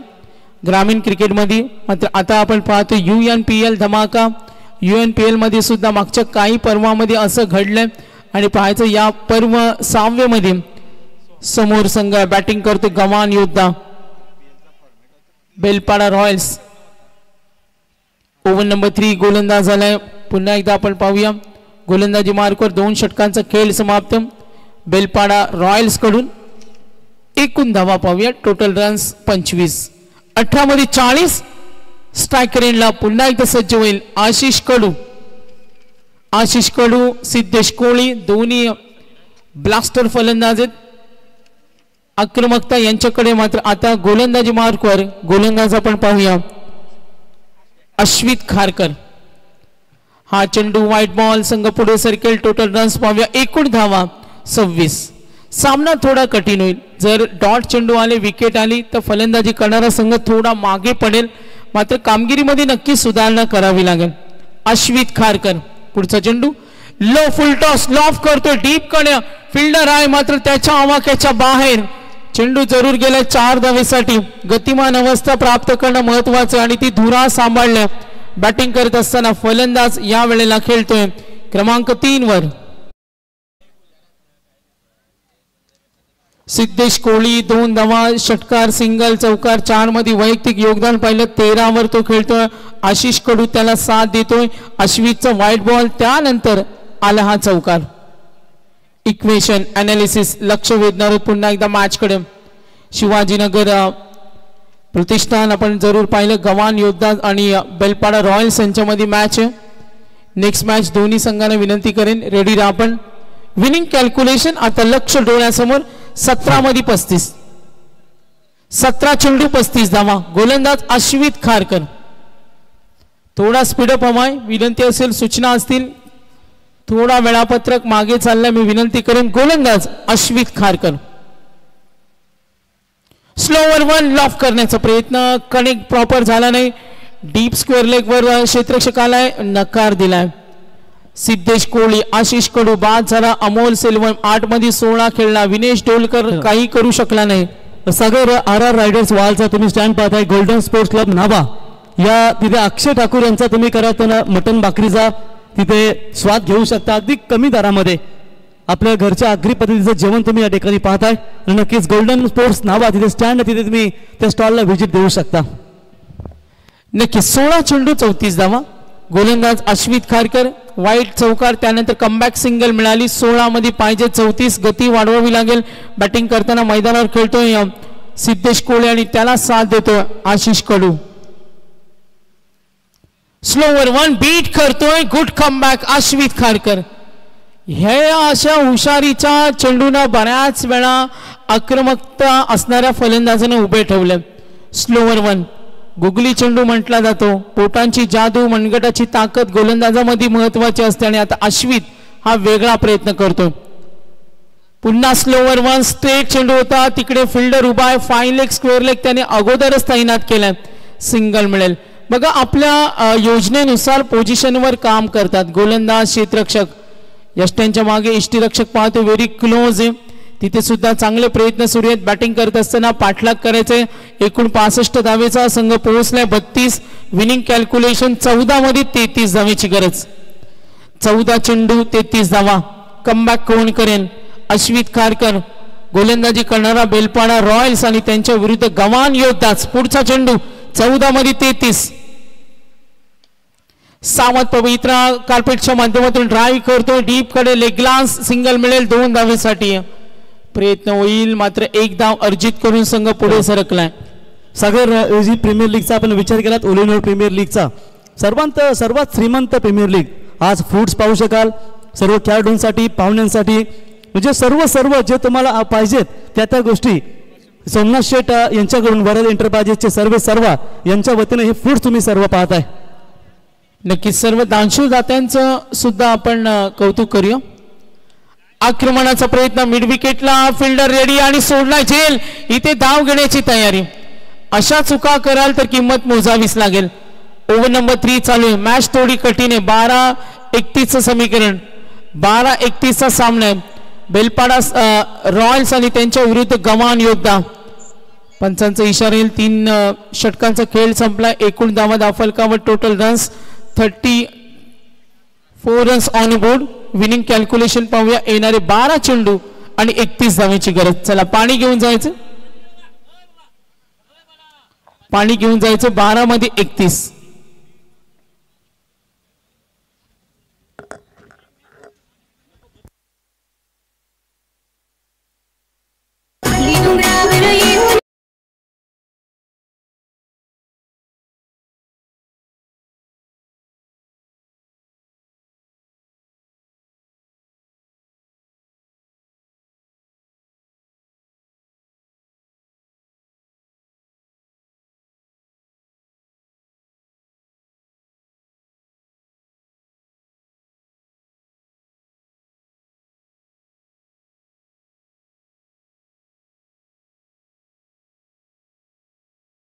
S3: ग्रामीण क्रिकेट मध्ये मात्र आता आपण पाहतो UNPL धमाका UNPL मध्ये सुद्धा मागच्या काही पर्वामध्ये असं घडलंय आणि पाहायचं या पर्व 6व्या मध्ये समोर संघ बॅटिंग करतो गवान योद्धा बेलपाडा रॉयल्स ओव्हर नंबर 3 गोलंदाज झालाय पुन्हा एकदा आपण पाहूया गोलंदाजी मार्कवर 2 षटकांचा खेळ समाप्त बेलपाडा रॉयल्स कडून एकूण धावा पाहूया टोटल रन्स 25 18 मध्ये 40 स्ट्रायकर एंडला पुन्हा एकदा सज्ज होईल आशिष कडू सिद्धेश कोळी दोन्ही ब्लास्टर फलंदाज आहेत आक्रमकता यांच्याकडे मात्र आता गोलंदाजी मार्कवर गोलंदाज आपण पाहूया अश्वित खारकर हा चेंडू व्हाईट बॉल संघ पुढे सरकेल टोटल रन्स पाहूया एकूण धावा 26 सामना थोडा कठीण होईल जर डॉट चेंडू आले विकेट आली तर फलंदाजी करणारा संघ थोडा मागे पडेल मात्र कामगिरीमध्ये नक्की सुधारणा करावी लागेल अश्वित खारकर पुढचा चेंडू लो फुल टॉस लॉफ करतो डीप कडे फिल्डर आहे मात्र त्याच्या आवाक्याच्या बाहेर चेंडू जरूर गेला 4 धावेसाठी गतिमान अवस्था प्राप्त करणं महत्वाचं आणि ती धुरा सांभाळल्या बॅटिंग करत असताना फलंदाज या वेळेला खेळतोय क्रमांक 3 वर सिद्धेश कोहली 2 धावा षटकार सिंगल चौकार 4 मध्ये वैयक्तिक योगदान पाहिलं 13 वर तो खेळतोय आशिष कडू त्याला साथ देतोय अश्वितचा व्हाईट बॉल त्यानंतर आला हा चौकार इक्वेशन अनालिसिस लक्ष वेधणार पुन्हा एकदा मॅच कडे शिवाजीनगर प्रतिष्ठान आपण जरूर पाहिलं गवान योद्धा आणि बेलपाडा रॉयल्स यांच्यामध्ये मॅच आहे नेक्स्ट मॅच दोन्ही संघांना विनंती करेन रेडी राहा आपण विनिंग कॅल्क्युलेशन आता लक्ष डोळ्यासमोर 17 मध्ये 35 17 चेंडू 35 धावा गोलंदाज अश्वित खारकर थोडा स्पीडअप हवाय विनंती असेल सूचना असतील थोडा वेळापत्रक मागे चाललाय मी विनंती करेन गोलंदाज अश्वित खारकर स्लोवर 1 लॉफ करण्याचा प्रयत्न कनेक्ट प्रॉपर झाला नाही डीप स्क्वेअर लेग वर क्षेत्ररक्षकाला नकार दिलाय सिद्धेश कोहली आशिष कडू बाद झाला अमोल सेल्वम 8 मध्ये 16 खेळला विनेश डोलकर काही करू शकला नाही
S1: सागर RR रायडर्स वालचा तुम्ही स्टँड पाहताय गोल्डन स्पोर्ट्स क्लब नाभा या तिथे अक्षय ठाकूर यांचा तुम्ही करा मटन भाकरीचा तिथे स्वाद घेऊ शकता अगदी कमी दरामध्ये आपल्या घरच्या आगरी पद्धतीचं जेवण तुम्ही या ठिकाणी पाहताय आणि नक्कीच गोल्डन स्पोर्ट्स नावा तिथे स्टँड तिथे तुम्ही त्या स्टॉलला व्हिजिट देऊ शकता
S3: नक्की 16 चेंडू 34 धावा गोलंदाज अश्वित खारकर वाईट चौकार त्यानंतर कमबॅक सिंगल मिळाली 16 मध्ये पाहिजे 34 गती वाढवावी लागेल बॅटिंग करताना मैदानावर खेळतोय सिद्धेश कोहली आणि त्याला साथ देतोय आशिष कडू स्लोवर 1 बीट करतोय गुड कमबॅक अश्वित खारकर हे अशा हुशारीच्या चेंडूना बऱ्याच वेळा आक्रमकता असणाऱ्या फलंदाजाने उभे ठेवले स्लोवर 1 गुगली चेंडू म्हटला जातो पोटांची जादू मनगटाची ताकद गोलंदाजामध्ये महत्वाची असते आणि आता अश्वित हा वेगळा प्रयत्न करतो पुन्हा स्लोवर 1 स्ट्रेट चेंडू होता तिकडे फिल्डर उभा आहे फाईन लेग स्क्वेअर लेग त्याने अगोदरच तैनात केलाय सिंगल मिळेल बघा आपल्या योजनेनुसार पोझिशनवर काम करतात गोलंदाज क्षेत्ररक्षक यष्ट्यांच्या मागे इष्टिरक्षक पाहतो व्हेरी क्लोज आहे तिथे सुद्धा चांगले प्रयत्न सुरू आहेत. बॅटिंग करत असताना पाठलाग करायचे. एकूण 65 धावेचा संघ पोहोचलाय 32. विनिंग कॅल्क्युलेशन 14 मध्ये 33 धावेची गरज. 14 चेंडू 33 धावा. कमबॅक कोण करेल? अश्वित खारकर गोलंदाजी करणारा बेलपाडा रॉयल्स आणि त्यांच्या विरुद्ध गव्हाण योद्धाच. पुढचा चेंडू 14 मध्ये 33. सावंत पवित्रा कार्पेटच्या माध्यमातून ड्राईव्ह करतो डीप कडे. लेग ग्लास सिंगल मिळेल 2 धावेसाठी. प्रयत्न होईल मात्र 1 धाव अर्जित करून संघ पुढे सरकलाय.
S1: सागर जी प्रीमियर लीगचा आपण विचार केलात ओलिनोर प्रीमियर लीगचा सर्वात श्रीमंत प्रीमियर लीग. आज फूड्स पाहू शकाल सर्व खेळाडूंसाठी पाहुण्यांसाठी म्हणजे सर्व जे तुम्हाला पाहिजेत त्या गोष्टी सोमनाथ शेठ यांच्याकडून वरद एंटरप्राइजेसचे सर्व यांच्या वतीने हे फूड्स तुम्ही सर्व पाहताय.
S3: नक्कीच सर्व दानशूर दात्यांचं सुद्धा आपण कौतुक करूया. आक्रमणाचा प्रयत्न मिड विकेटला फिल्डर रेडी आणि सोडला झेल. इथे धाव घेण्याची तयारी. अशा चुका कराल तर किंमत मोजावीच लागेल. ओव्हर नंबर 3 चालू आहे. मॅच थोडी कठीण आहे. 12-31 समीकरण 12-31 सामना आहे. बेलपाडा रॉयल्स आणि त्यांच्या विरुद्ध गव्हाण योद्धा. पंचांचा इशारा येईल. 3 षटकांचा खेळ संपला. एकूण धावा दाफलकावर total runs 34 runs on board. Winning calculation पाहूया. येणारे 12 चेंडू आणि 31 धावेची गरज. चला पाणी घेऊन जायचं. पाणी घेऊन जायचं. 12 मध्ये 31.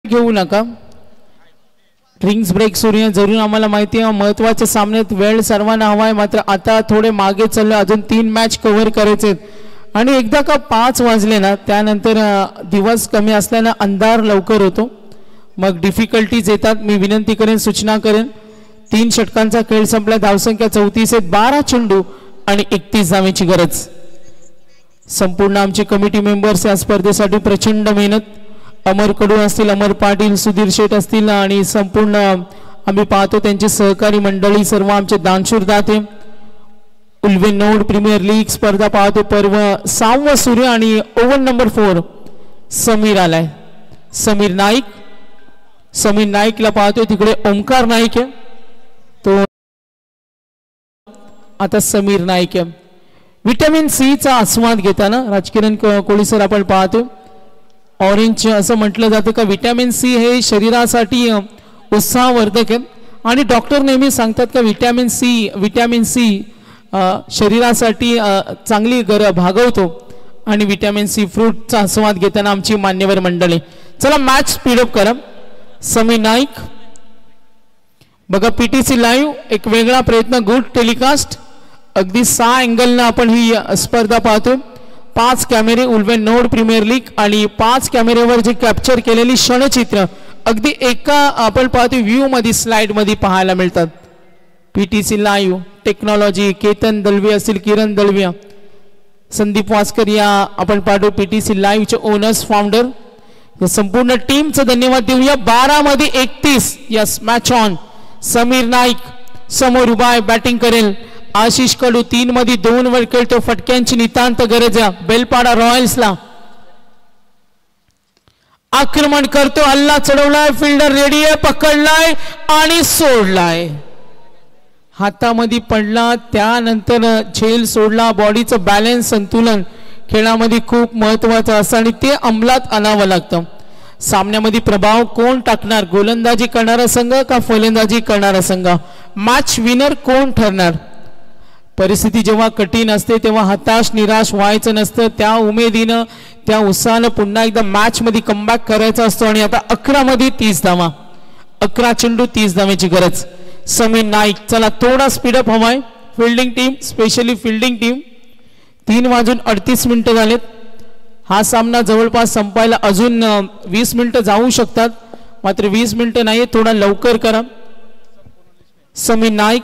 S3: घेऊ नका. ड्रिंक्स ब्रेक सुरू आहे. जरूर आम्हाला माहिती आहे महत्वाच्या सामन्यात वेळ सर्वांना हवा आहे. मात्र आता थोडे मागे चालले. अजून 3 मॅच कव्हर करायचे आणि एकदा का 5 वाजले ना त्यानंतर दिवस कमी असल्यानं अंधार लवकर होतो. मग डिफिकल्टीज येतात. मी विनंती करेन सूचना करेन 3 षटकांचा खेळ संपला. धावसंख्या 34 आहे. 12 चेंडू आणि 31 धावेची गरज. संपूर्ण आमचे कमिटी मेंबर्स या स्पर्धेसाठी प्रचंड मेहनत. अमर कडू असतील, अमर पाटील, सुधीर शेठ असतील आणि संपूर्ण आम्ही पाहतो त्यांचे सहकारी मंडळी सर्व आमचे दानशूर दाते. उल्वेनोड प्रीमियर लीग स्पर्धा पाहतो. पर्व 6वा सूर्य आणि ओव्हर नंबर 4 समीर आलाय. समीर नाईकला पाहतोय. तिकडे ओमकार नाईक आहे तो. आता समीर नाईक आहे. विटॅमिन सी चा आस्वाद घेताना राजकिरण कोळी सर आपण पाहतो. ऑरेंज असं म्हटलं जातं का विटॅमिन सी हे शरीरासाठी उत्साहवर्धक आहे आणि डॉक्टर नेहमी सांगतात का विटॅमिन सी शरीरासाठी चांगली भागवतो आणि विटॅमिन सी फ्रूटचा आस्वाद घेताना आमची मान्यवर मंडळी. चला मॅच स्पीडअप करा. समीर नाईक बघा पीटीसी लाईव्ह एक वेगळा प्रयत्न. Good telecast. अगदी 6 अँगलनं आपण ही स्पर्धा पाहतो. 5 कॅमेरे उल्वेनोड प्रीमियर लीग आणि 5 कॅमेऱ्यावर जे कॅप्चर केलेली क्षणचित्र अगदी एका आपण पाहतो व्ह्यू मध्ये स्लाइड मध्ये पाहायला मिळतात. PTC live technology Ketan Dalvi असतील, किरण दळवी, संदीप वास्कर या आपण पाहतो पीटीसी लाईव्हचे ओनर्स फाउंडर. या संपूर्ण टीमचं धन्यवाद देऊया. 12 मध्ये 31. Yes match on. Sameer Naik समोर उभा आहे. बॅटिंग करेल. आशिष कडू 3 मध्ये 2 वर खेळतो. फटक्यांची नितांत गरज आहे बेलपाडा रॉयल्सला. आक्रमण करतो. हल्ला चढवलाय. फिल्डर रेडी आहे. पकडलाय आणि सोडलाय. हातामध्ये पडला त्यानंतर झेल सोडला. बॉडीचं बॅलन्स संतुलन खेळामध्ये खूप महत्वाचं असतं आणि ते अंमलात आणावं लागतं. सामन्यामध्ये प्रभाव कोण टाकणार? गोलंदाजी करणारा संघ का फलंदाजी करणारा संघ? मॅच विनर कोण ठरणार? परिस्थिती जेव्हा कठीण असते तेव्हा हताश निराश व्हायचं नसतं. त्या उमेदीनं त्या उत्साहानं पुन्हा एकदा मॅच मध्ये कमबॅक करायचा असतो. आणि आता 11 मध्ये 30 धावा. 11 चेंडू 30 धावेची गरज. समीर नाईक. चला थोडा स्पीडअप हवाय. Fielding team specially fielding team. 3 वाजून 38 मिनिटं झालेत. हा सामना जवळपास संपायला अजून 20 मिनिटं जाऊ शकतात, मात्र 20 मिनिटं नाही, थोडा लवकर करा. समीर नाईक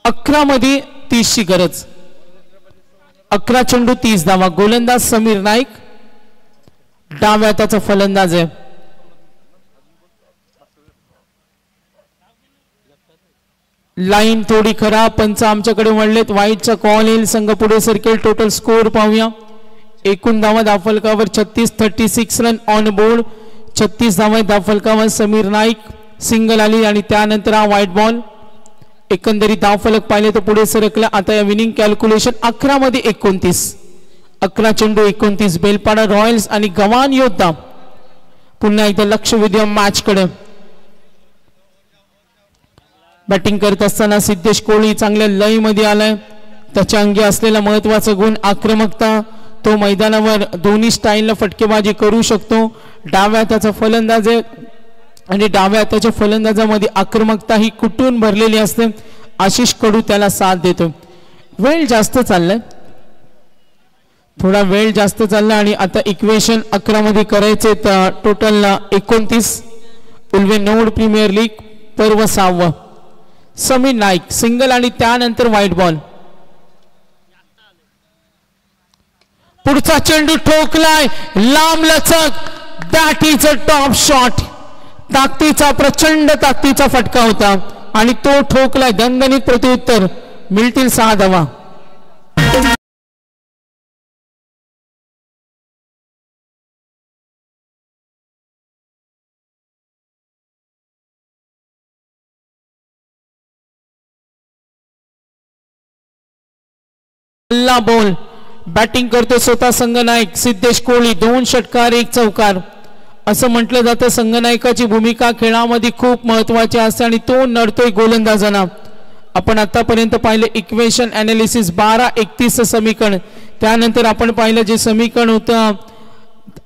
S3: 11 मध्ये 30 ची गरज. 11 चेंडू 30 धावा. गोलंदाज समीर नाईक, डाव्या हाताचा फलंदाज आहे. लाईन थोडी खराब, पंच आमच्याकडे म्हणलेत वाईटचा कॉल येईल, संघ पुढे सरकेल. टोटल स्कोर पाहूया. एकूण धावा धावफलकावर 36 रन ऑन बोर्ड. 36 धावा धावफलकावर. समीर नाईक सिंगल आली आणि त्यानंतर हा व्हाईट बॉल. एकंदरीत धावफलक पाहिले तर पुढे सरकला. आता या विनिंग कॅल्क्युलेशन 11 मध्ये 29. 11 चेंडू 29. बेलपाडा रॉयल्स आणि गव्हाण योद्धा पुन्हा एकदा लक्ष वेधूया मॅच कडे. बॅटिंग करत असताना सिद्धेश कोहली चांगल्या लय मध्ये आलाय. त्याच्या अंगी असलेला महत्वाचा गुण आक्रमकता. तो मैदानावर दोन्ही स्टाईलला फटकेबाजी करू शकतो. डाव्या हाताचा फलंदाज आहे आणि डाव्या हाताच्या फलंदाजामध्ये आक्रमकता ही कुठून भरलेली असते. आशिष कडू त्याला साथ देतो. वेळ जास्त चाललाय, थोडा वेळ जास्त चालला आणि आता इक्वेशन 11 मध्ये करायचे. टोटल 29. उल्वे नोड प्रीमियर लीग पर्व 6. समीर नाईक सिंगल आणि त्यानंतर व्हाईट बॉल. पुढचा चेंडू ठोकलाय, लांब लचक. That is a top shot. ताकदीचा, प्रचंड ताकदीचा फटका होता आणि तो ठोकलाय. दणदणीत प्रत्युत्तर. मिळतील 6 धावा. बॉल बॅटिंग करतो स्वतः संघनायक सिद्धेश कोहली. 2 षटकार 1 चौकार. असं म्हटलं जातं संघनायकाची भूमिका खेळामध्ये खूप महत्वाची असते आणि तो नडतोय गोलंदाजांना. आपण आतापर्यंत पाहिलं इक्वेशन अनालिसिस 12-31 समीकरण. त्यानंतर आपण पाहिलं जे समीकरण होतं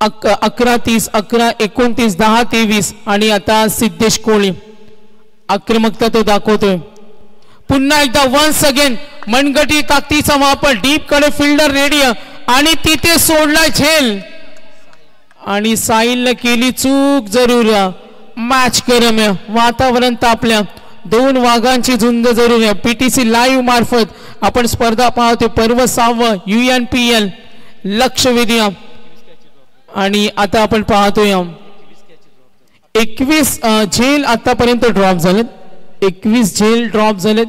S3: 11-30, 11-29, 10-23 आणि आता सिद्धेश कोहली आक्रमकता तो दाखवतोय. पुन्हा एकदा वन्स अगेन मनगटी ताकदीचा वापर. डीप कडे फिल्डर रेडी आणि तिथे सोडला झेल आणि साहिलने केली चूक. जरूर मॅच गरम आहे, वातावरण तापल्या. 2 वाघांची झुंज जरूर आहे. पीटीसी लाईव्ह मार्फत आपण स्पर्धा पाहतोय. पर्व 6 UNPL लक्ष वेधूया आणि आता आपण पाहतोय 21 झेल आतापर्यंत ड्रॉप झालेत. 21 झेल ड्रॉप झालेत.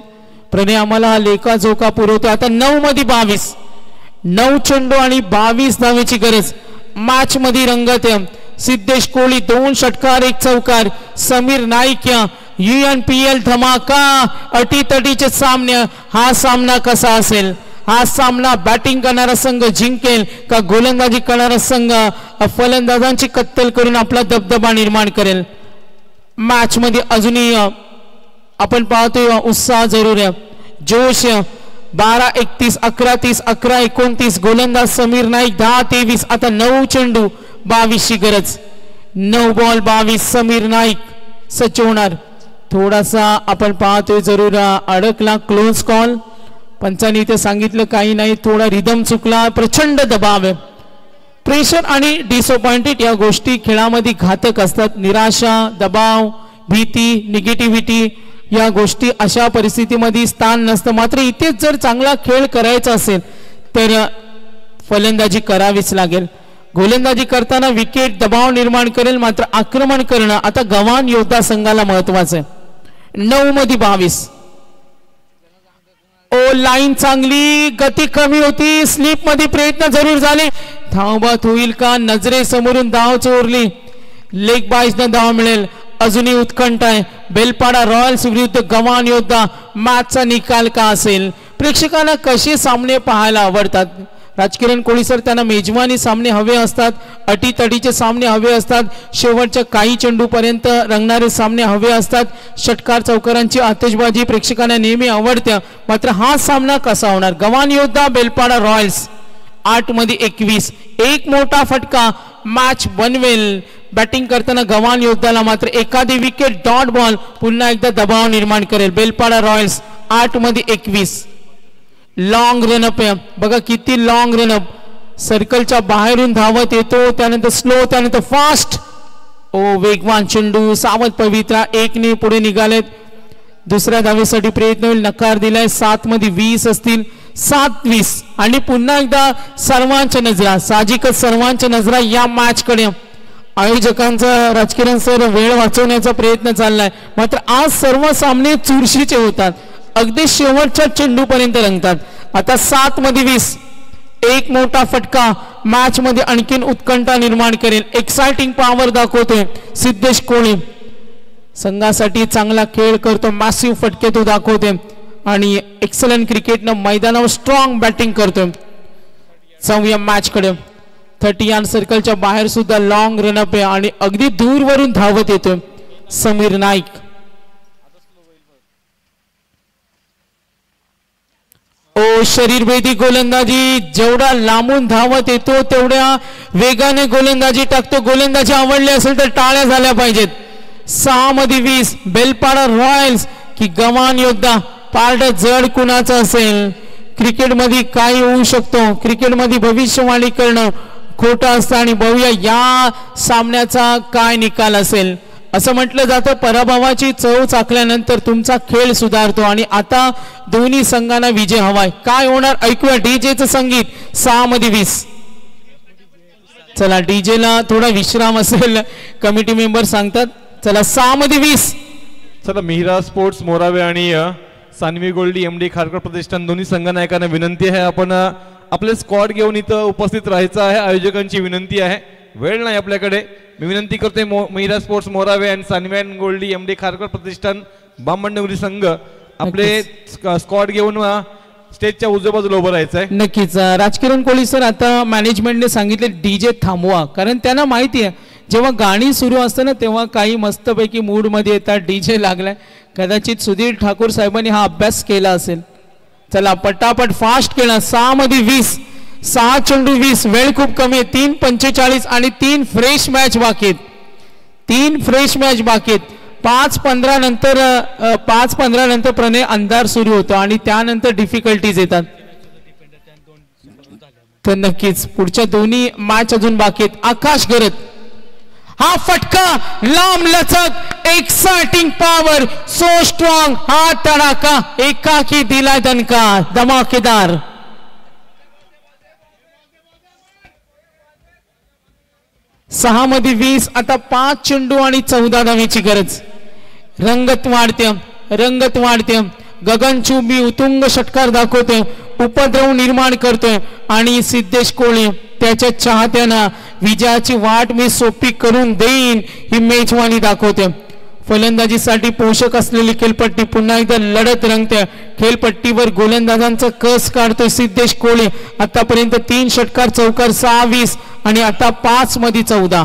S3: प्रणय आम्हाला हा लेखा जोखा पुरवतो. आता 9 मध्ये 22. 9 चेंडू आणि 22 धावेची गरज. मॅच मध्ये रंगत आहे. सिद्धेश कोहली 2 षटकार 1 चौकार. समीर नाईक या UNPL धमाका. अटीतटीचे सामने. हा सामना कसा असेल? हा सामना बॅटिंग करणारा संघ जिंकेल का गोलंदाजी करणारा संघ फलंदाजांची कत्तल करून आपला दबदबा निर्माण करेल? मॅच मध्ये अजूनही आपण पाहतोय उत्साह जरूर आहे, जोश. 12-31, 11-30, 11-29. गोलंदाज समीर नाईक. 10-23. आता 9 चेंडू 22 ची गरज. 9 बॉल 22. समीर नाईक सज्ज होणार. थोडासा आपण पाहतोय जरूर अडकला. Close call. पंचांनी इथे सांगितलं काही नाही, थोडा रिदम चुकला. प्रचंड दबाव आहे. प्रेशर आणि डिसअपॉइंटेड या गोष्टी खेळामध्ये घातक असतात. निराशा, दबाव, भीती, निगेटिव्हिटी या गोष्टी अशा परिस्थितीमध्ये स्थान नसतं. मात्र इथेच जर चांगला खेळ करायचा असेल तर फलंदाजी करावीच लागेल. गोलंदाजी करताना विकेट दबाव निर्माण करेल, मात्र आक्रमण करणं आता गव्हाण योद्धा संघाला महत्वाचं आहे. 9 मध्ये 22. ओ लाईन चांगली, गती कमी होती. स्लिप मध्ये प्रयत्न जरूर झाले. धावबाद होईल का? नजरेसमोरून धाव चोरली. लेग बाईजनं धाव मिळेल. अजूनही उत्कंठ आहे. बेलपाडा रॉयल्स विरुद्ध गव्हाण योद्धा. मॅचचा निकाल का असेल? प्रेक्षकांना कसे सामने पाहायला आवडतात? राजकिरण कोळी सर, त्यांना मेजवानी सामने हवे असतात, अटीतटीचे सामने हवे असतात, शेवटच्या काही चेंडूपर्यंत रंगणारे सामने हवे असतात. षटकार चौकारांची आतिषबाजी प्रेक्षकांना नेहमी आवडते. मात्र हा सामना कसा होणार? गव्हाण योद्धा बेलपाडा रॉयल्स. 8 मध्ये 21. एक मोठा फटका मॅच बनवेल. बॅटिंग करताना गव्हाण योद्धाला मात्र एखादी विकेट, डॉट बॉल पुन्हा एकदा दबाव निर्माण करेल. बेलपाडा रॉयल्स 8 मध्ये 21. लॉंग रनअप आहे बघा, किती लॉंग रनअप. सर्कलच्या बाहेरून धावत येतो, त्यानंतर स्लो, त्यानंतर फास्ट. वेगवान चेंडू. सावध पवित्रा 1ने पुढे निघालेत. दुसऱ्या धावेसाठी प्रयत्न होईल, नकार दिलाय. 7 मध्ये 20 असतील. 7-20 आणि पुन्हा एकदा सर्वांच्या नजरा, साहजिकच सर्वांच्या नजरा या मॅच कडे. आयोजकांचा राजकिरण सर वेळ वाचवण्याचा प्रयत्न चाललाय, मात्र आज सर्व सामने चुरशीचे होतात, अगदी शेवटच्या चेंडूपर्यंत रंगतात. आता 7 मध्ये 20 एक मोठा फटका मॅच मध्ये आणखीन उत्कंठा निर्माण करेल. एक्साइटिंग पॉवर दाखवतोय सिद्धेश कोळी. संघासाठी चांगला खेळ करतो, मॅसिव्ह फटके तो दाखवतोय आणि एक्सलंट क्रिकेटनं मैदानावर स्ट्रॉंग बॅटिंग करतोय. 6व्या मॅच कडे 30 यार्ड सर्कलच्या बाहेर सुद्धा लॉंग रनअप आहे आणि अगदी दूरवरून धावत येतोय समीर नाईक. शरीरभेदी गोलंदाजी. जेवढा लांबून धावत येतो तेवढ्या वेगाने गोलंदाजी टाकतो. गोलंदाजी आवडली असेल तर टाळ्या झाल्या पाहिजेत. 6 मध्ये 20 बेलपाडा रॉयल्स की गवान योद्धा. पारड जड कुणाचं असेल. क्रिकेटमध्ये काय होऊ शकतो, क्रिकेटमध्ये भविष्यवाणी करणं खोटं असतं आणि बघूया या सामन्याचा काय निकाल असेल. असं म्हटलं जातं पराभवाची चव चाखल्यानंतर तुमचा खेळ सुधारतो आणि आता दोन्ही संघांना विजय हवाय. काय होणार ऐकूया डीजेचं संगीत. 6 मध्ये 20. चला डीजेला थोडा विश्राम असेल कमिटी मेंबर सांगतात. चला 6 मध्ये 20.
S2: चला मिहिरा स्पोर्ट्स मोरावे आणि सानवी गोल्डी एमडी खारकर प्रतिष्ठान दोन्ही संघनायकांना विनंती आहे आपण आपले स्क्वॉड घेऊन इथं उपस्थित राहायचं आहे. आयोजकांची विनंती आहे, वेळ नाही आपल्याकडे. मी विनंती करतोय मिहिरा स्पोर्ट्स मोरावे आणि सानवी अँड गोल्डी एमडी खारकर प्रतिष्ठान बामणनगरी संघ आपले स्क्वॉड घेऊन स्टेजच्या उजव्या बाजूला उभं राहायचं आहे.
S3: नक्कीच राजकिरण कोळी सर, आता मॅनेजमेंटने सांगितले डीजे थांबवा, कारण त्यांना माहिती आहे जेव्हा गाणी सुरू असतं ना तेव्हा काही मस्तपैकी मूड मध्ये येतात. डीजे लागलाय, कदाचित सुधीर ठाकूर साहेबांनी हा अभ्यास केला असेल. चला पटापट फास्ट केला. 6 मध्ये 20. 6 चेंडू 20. वेळ खूप कमी आहे. 3:45 आणि 3 फ्रेश मॅच बाकी आहेत. 3 फ्रेश मॅच बाकी आहेत. 5:15 नंतर प्रणय अंधार सुरू होतो आणि त्यानंतर डिफिकल्टीज येतात. तर नक्कीच पुढच्या दोन्ही मॅच अजून बाकी आहेत. आकाश गरत. हा फटका लांब लचक एक्साइटिंग पॉवर सो स्ट्रॉंग. हा तडाखा एकाकी दिला दणका धमाकेदार. सहा मध्ये 20. आता 5 चेंडू आणि 14 धावेची गरज. रंगत वाढते. गगनचुंबी उतुंग षटकार दाखवतोय, उपद्रव निर्माण करतोय आणि सिद्धेश कोळी त्याच्या चाहत्यांना विजयाची वाट मी सोपी करून देईन ही मेजवानी दाखवते. फलंदाजीसाठी पोषक असलेली खेळपट्टी पुन्हा एकदा लढत रंगते. खेळपट्टीवर गोलंदाजांचा कस काढतोय सिद्धेश कोळी. आतापर्यंत 3 षटकार, चौकार, 6-20 आणि आता 5 मध्ये 14.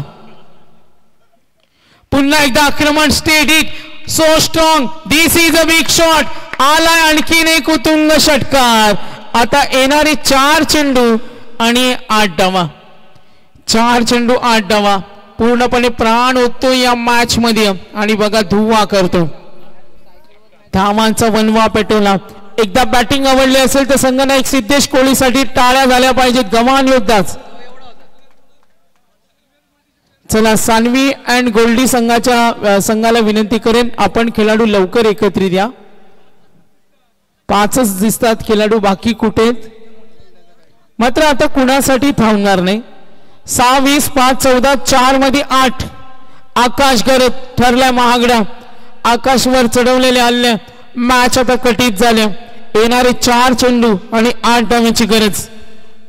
S3: पुन्हा एकदा आक्रमण. State it so strong. This is a big shot. आलाय आणखीन एक उत्तुंग षटकार. आता येणारे 4 चेंडू आणि 8 डावा. 4 चेंडू 8 डावा. पूर्णपणे प्राण ओततो या मॅच मध्ये आणि बघा धुवा करतो. धावांचा वनवा पेटवला. एकदा बॅटिंग आवडली असेल तर संघनायक सिद्धेश कोळीसाठी टाळ्या झाल्या पाहिजेत. गवान योद्धाच. चला सानवी अँड गोल्डी संघाला विनंती करेन आपण खेळाडू लवकर एकत्रित या. 5च दिसतात खेळाडू, बाकी कुठे. मात्र आता कुणासाठी थांबणार नाही. 6-20, 5-14, 4 मध्ये 8. आकाश गरत ठरलाय महागड्या. आकाशवर चढवलेले आले. मॅच आता कटीत झाले. येणारे 4 चेंडू आणि 8 धावेची गरज.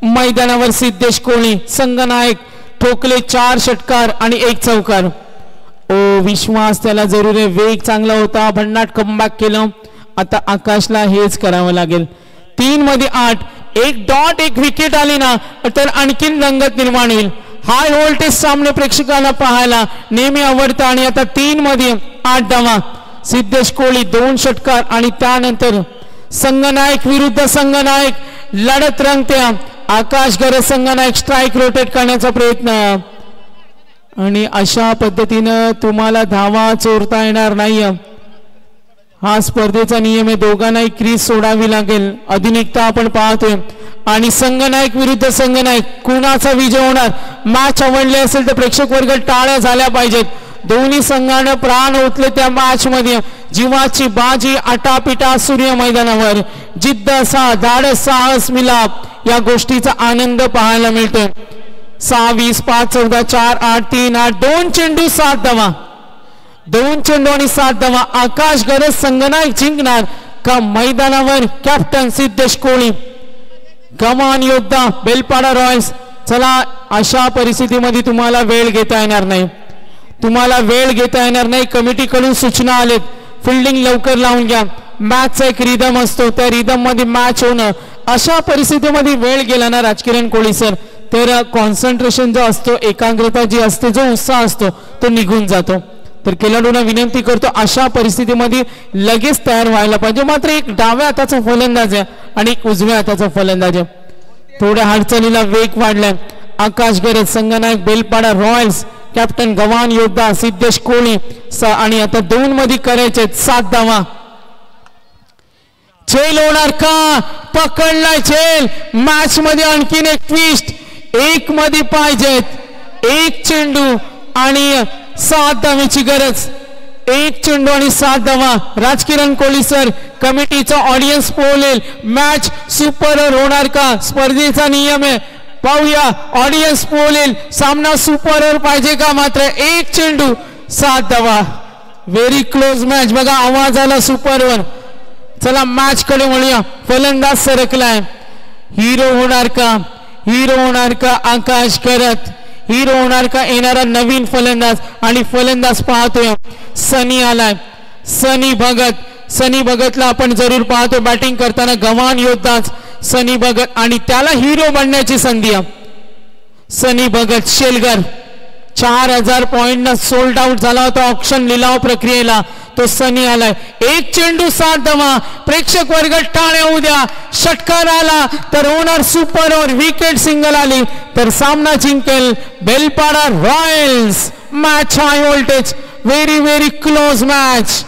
S3: मैदानावर सिद्धेश कोळी संघनायक. ठोकले 4 षटकार आणि 1 चौकार. विश्वास त्याला जरूर आहे. वेग चांगला होता, भन्नाट कमबॅक केलं. आता आकाशला हेच करावं लागेल. 3 मध्ये 8. 1 डॉट 1 विकेट आली ना तर आणखीन रंगत निर्माण होईल. हाय व्होल्टेज सामने प्रेक्षकांना पाहायला नेहमी आवडतं आणि आता 3 मध्ये 8 धावा. सिद्धेश कोळी 2 षटकार आणि त्यानंतर संघनायक विरुद्ध संघनायक लढत रंगते. आकाश गरज संघनायक स्ट्राईक रोटेट करण्याचा प्रयत्न आणि अशा पद्धतीनं तुम्हाला धावा चोरता येणार नाही. हा स्पर्धेचा नियम आहे. दोघांनाही क्रीज सोडावी लागेल. आधुनिकता आपण पाहतोय. आणि संघनायक विरुद्ध संघनायक कुणाचा विजय होणार. मॅच आवडली असेल तर प्रेक्षक वर्ग टाळ्या झाल्या पाहिजेत. दोन्ही संघानं प्राण ओतले त्या मॅच मध्ये. जीवाची बाजी आटापिटा सूर्य मैदानावर. जिद्द असा धाडस साहस मिलाप या गोष्टीचा आनंद पाहायला मिळतो. 6-20 5-14 4-8 3-8 2 चेंडू 7 धावा. 2 चेंडू आणि 7 धावा. आकाश गरज संघनायक जिंकणार का मैदानावर कॅप्टन सिद्धेश कोळी गमान योद्धा बेलपाडा रॉयल्स. चला अशा परिस्थितीमध्ये तुम्हाला वेळ घेता येणार नाही. तुम्हाला वेळ घेता येणार नाही. कमिटीकडून सूचना आलेत फिल्डिंग लवकर लावून घ्या. मॅचचा एक रिदम असतो त्या रिदम मध्ये मॅच होणं. अशा परिस्थितीमध्ये वेळ गेला ना राजकिरण कोळी सर तर कॉन्सन्ट्रेशन जो असतो एकाग्रता जी असते जो उत्साह असतो तो निघून जातो. तर खेळाडूंना विनंती करतो अशा परिस्थितीमध्ये लगेच तयार व्हायला पाहिजे. मात्र एक डाव्या हाताचा फलंदाज आहे आणि एक उजव्या हाताचा फलंदाज आहे. थोड्या हालचालीला वेग वाढलाय. आकाश गरज संघनायक बेलपाडा रॉयल्स कॅप्टन गवान योद्धा सिद्धेश कोळी आणि आता 2 मध्ये करायचे 7 धावा. झेल होणार का. पकडलाय झेल. मॅच मध्ये आणखीन एक ट्विस्ट. 1 मध्ये पाहिजेत. 1 चेंडू आणि 7 धावेची गरज. 1 चेंडू आणि 7 धावा. राजकिरण कोळी सर कमिटीचा ऑडियन्स बोलेल मॅच सुपर होणार का. स्पर्धेचा नियम आहे पाहूया. ऑडियन्स बोलेल सामना सुपर ओव्हर पाहिजे का. मात्र 1 चेंडू 7 धावा. Very close match. बघा आवाज आला सुपर ओव्हर. चला मॅच कडे वळूया. फलंदाज सरकलाय. हिरो होणार का. हिरो होणार का आकाश करत. हिरो होणार का येणारा नवीन फलंदाज. आणि फलंदाज पाहतोय सनी आलाय. सनी भगत. सनी भगतला आपण जरूर पाहतो बॅटिंग करताना. गवान योद्धाच सनी भगत आणि त्याला हिरो बनण्याची संधी. सनी भगत शेलगर 4000 पॉइंट सोल्ड आउट झाला होता ऑप्शन लिलाव प्रक्रियेला. तो सनी आलाय. 1 चेंडू 7 धावा. प्रेक्षक वर्ग टाळ्या होऊ द्या. षटकार आला तर होणार सुपर ओव्हर. विकेट सिंगल आली तर सामना जिंकेल Belpada Royals. Match high voltage. Very very close match.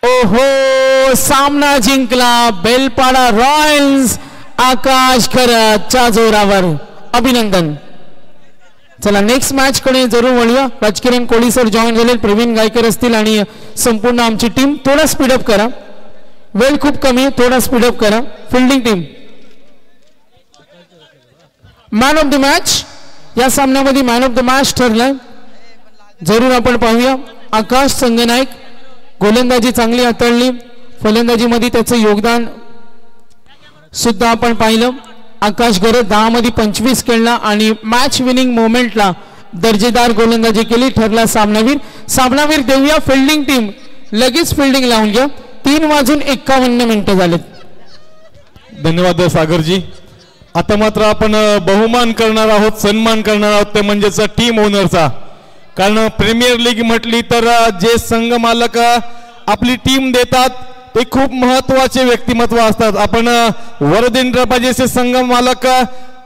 S3: ओहो सामना जिंकला बेलपाडा रॉयल्स आकाश खरतच्या जोरावर. अभिनंदन. चला नेक्स्ट मॅच कडे जरूर वळूया. राजकिरण कोळी सर जॉईन झाले. प्रवीण गायकर असतील आणि संपूर्ण आमची टीम. थोडा स्पीडअप करा. वेळ खूप कमी. थोडा स्पीडअप करा. Fielding team man of the match या सामन्यामध्ये मॅन ऑफ द मॅच ठरलाय. जरूर आपण पाहूया. आकाश संघनायक गोलंदाजी चांगली हाताळली. फलंदाजीमध्ये त्याचं योगदान सुद्धा आपण पाहिलं. आकाश गरज 10 मध्ये 25 खेळला आणि मॅच विनिंग मोमेंटला दर्जेदार गोलंदाजी केली. ठरला सामनावीर. सामनावीर देऊया फिल्डिंग टीम. लगेच फिल्डिंग लावून घ्या. 3:51 झालेत.
S2: धन्यवाद सागरजी. आता मात्र आपण बहुमान करणार आहोत सन्मान करणार आहोत ते म्हणजेच टीम ओनरचा. कारण प्रीमियर लीग म्हटली तर जे संघ मालक आपली टीम देतात ते खूप महत्वाचे व्यक्तिमत्व असतात. आपण वरदेंद्र पाहिजे संघ मालक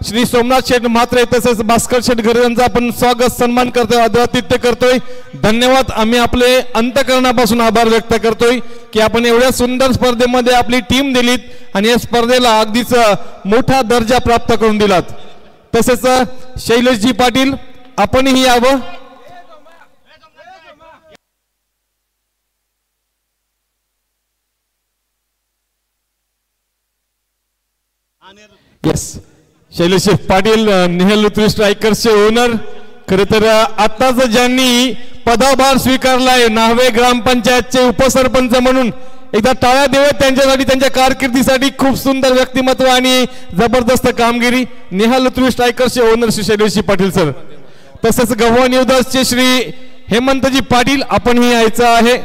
S2: श्री सोमनाथ शेठ म्हात्रे तसेच भास्कर शेठ घरे यांचा आपण स्वागत सन्मान करतोय आदरातिथ्य करतोय. धन्यवाद. आम्ही आपले अंतःकरणापासून आभार व्यक्त करतोय की आपण एवढ्या सुंदर स्पर्धेमध्ये आपली टीम दिलीत आणि या स्पर्धेला अगदीच मोठा दर्जा प्राप्त करून दिलात. तसेच शैलेशजी पाटील आपणही यावं. येस शैलेश पाटील नेहल स्ट्रायकर्सचे ओनर. खरे तर आताच ज्यांनी पदभार स्वीकारलाय न्हावे ग्रामपंचायतचे उपसरपंच म्हणून एकदा टाळ्या देऊयात त्यांच्यासाठी. त्यांच्या कारकिर्दीसाठी खूप सुंदर व्यक्तिमत्व आणि जबरदस्त कामगिरी. नेहल स्ट्रायकर्सचे ओनर श्री शैलेश पाटील सर. तसेच गव्हाण योद्धाचे श्री हेमंतजी पाटील आपणही यायचं आहे.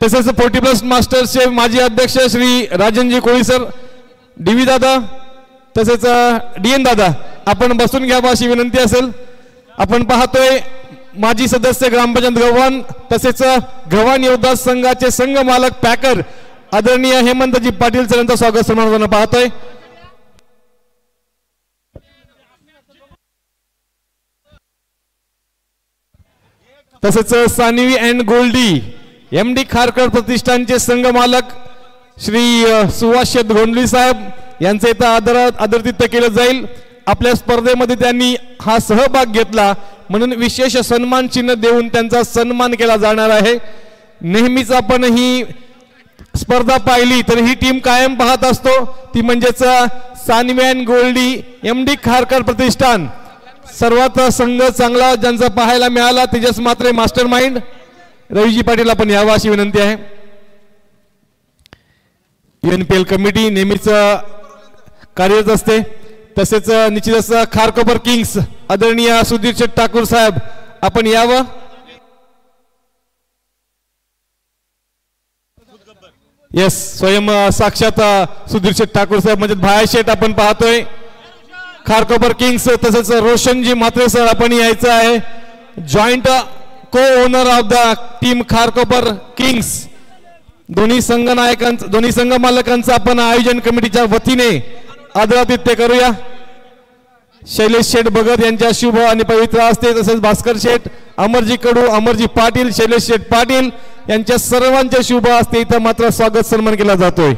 S2: तसेच 40+ मास्टर्सचे माजी अध्यक्ष श्री राजनजी कोळी सर. डीव्ही दादा तसेच डीएन दादा आपण बसून घ्यावं अशी विनंती असेल. आपण पाहतोय माजी सदस्य ग्रामपंचायत गव्हाण तसेच गव्हाण योद्धा संघाचे संघ मालक पॅकर आदरणीय हेमंतजी पाटील सर यांचं स्वागत सन्मान पाहतोय. तसेच सानवी अँड गोल्डी MD खारकर प्रतिष्ठानचे संघ मालक श्री सुभाष गोंडली साहेब यांचं इथं आदरातिथ्य केलं जाईल। आपल्या स्पर्धेमध्ये त्यांनी हा सहभाग घेतला म्हणून विशेष सन्मान चिन्ह देऊन त्यांचा सन्मान केला जाणार आहे। नेहमीच आपण ही स्पर्धा पाहिली तर ही टीम कायम पाहत असतो ती म्हणजेच सानवी गोल्डी MD खारकर प्रतिष्ठान। सर्वात संघ चांगला ज्यांचा पाहायला मिळाला तेजस मात्रे मास्टर माइंड रवीजी पाटील आपण यावं अशी विनंती आहे। UNPL कमिटी नेहमीच कार्यरत असते तसेच निश्चितच खारकोपर किंग्स आदरणीय सुधीर शेठ ठाकूर साहेब आपण यावं। यस स्वयं साक्षात सुधीर शेठ ठाकूर साहेब म्हणजे भाया शेठ आपण पाहतोय खारकोपर किंग्स तसेच रोशनजी मात्रे सर आपण यायचं आहे। जॉइंट को owner of the team Kharkopar Kings दोन्ही संघ मालकांचं आपण आयोजन कमिटीच्या वतीने आदरातिथ्य करूया। शैलेश शेठ भगत यांच्या शुभ आणि पवित्र हस्ते तसेच भास्कर शेठ अमरजी कडू अमरजी पाटील शैलेश शेठ पाटील यांच्या सर्वांच्या शुभ हस्ते इथं मात्र स्वागत सन्मान केला जातोय।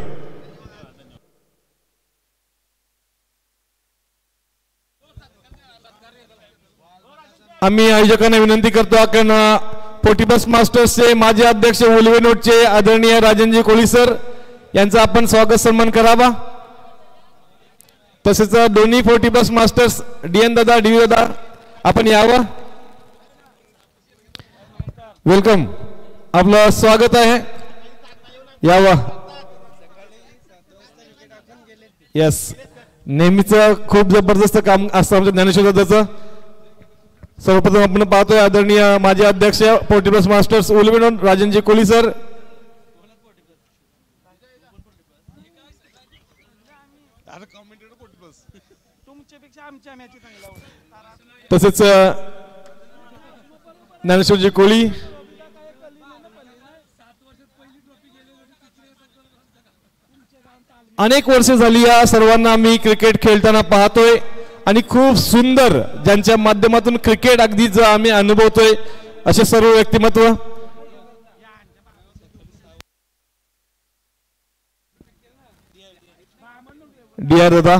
S2: आम्ही आयोजकांना विनंती करतो कारण पोटीबस मास्टर्सचे माजी अध्यक्ष उलवे नोटचे आदरणीय राजनजी कोळी सर यांचा आपण स्वागत सन्मान करावा। तसेच दोन्ही पोटीबस मास्टर्स DN दादा DV दादा आपण यावं। वेलकम आपलं स्वागत आहे यावं। यस नेहमीच खूप जबरदस्त काम असतं आमच्या ज्ञानेश्वर दादाचं। सर्वप्रथम आपण पाहतोय आदरणीय माजी अध्यक्ष पोटीबस मास्टर्स उलवेन राजनजी कोळी सर तसेच ज्ञानेश्वरजी कोळी अनेक वर्षे झाली या सर्वांना आम्ही क्रिकेट खेळताना पाहतोय आणि खूप सुंदर ज्यांच्या माध्यमातून क्रिकेट अगदीच आम्ही अनुभवतोय असे सर्व व्यक्तिमत्व। DR दादा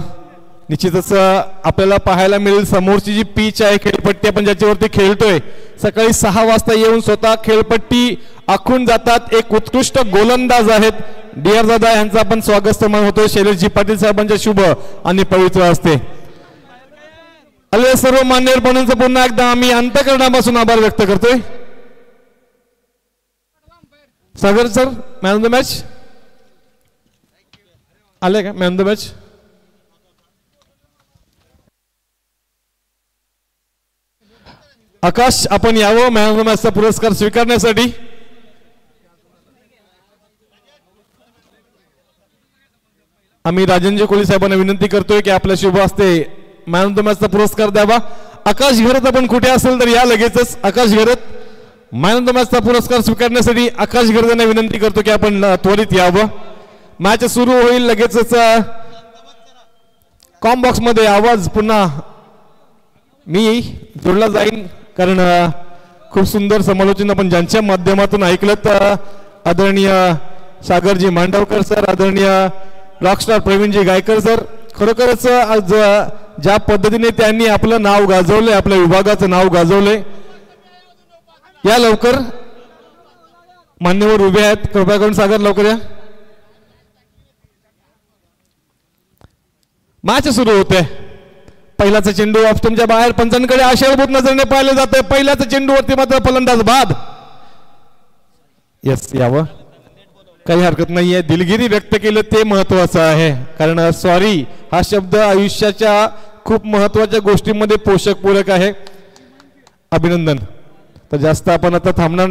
S2: निश्चितच आपल्याला पाहायला मिळेल समोरची जी पिच आहे खेळपट्टी आपण ज्याच्यावरती खेळतोय सकाळी 6 वाजता येऊन स्वतः खेळपट्टी आखून जातात एक उत्कृष्ट गोलंदाज आहेत DR दादा यांचा आपण स्वागत सन्मान होतोय शैलेशजी पाटील साहेबांच्या शुभ आणि पवित्र हस्ते। सर्व मान्यवरांचं पुन्हा एकदा आम्ही अंतःकरणापासून आभार व्यक्त करतोय। Sagar sir man of the match आले का man of the match? Akash आपण यावं मॅन ऑफ द मॅचचा पुरस्कार स्वीकारण्यासाठी। आम्ही राजनजी कोळी साहेबांना विनंती करतोय की आपल्या शुभ हस्ते मॅन ऑफ द मॅचचा पुरस्कार द्यावा। आकाश घरत आपण कुठे असेल तर या लगेचच आकाश घरत मॅन ऑफ द मॅचचा पुरस्कार स्वीकारण्यासाठी आकाश घरतांना विनंती करतो की आपण त्वरित यावं। मॅच सुरू होईल लगेचच कॉम बॉक्स मध्ये आवाज पुन्हा मी जोडला जाईल कारण खूप सुंदर समालोचन आपण ज्यांच्या माध्यमातून ऐकलं तर आदरणीय सागरजी मांडवकर सर आदरणीय रॉकस्टार प्रवीणजी गायकर सर खरोखरच आज ज्या पद्धतीने त्यांनी आपलं नाव गाजवलंय आपल्या विभागाचं नाव गाजवलंय या लवकर मान्यवर उभे आहेत कृपया करून सागर लवकर या। मॅच सुरू होते पहिलाचा चेंडू ऑप्शनच्या बाहेर पंचांकडे आशाभूत नजरेने पाहिले जाते पहिल्याच्या चेंडूवरती मात्र फलंदाज बाद। यस यावं काही हरकत नाहीये दिलगिरी व्यक्त केलं ते महत्वाचं आहे कारण सॉरी हा शब्द आयुष्याच्या खूप महत्वाच्या गोष्टींमध्ये पोषक पूरक आहे। अभिनंदन तर जास्त आपण आता थांबणार नाही।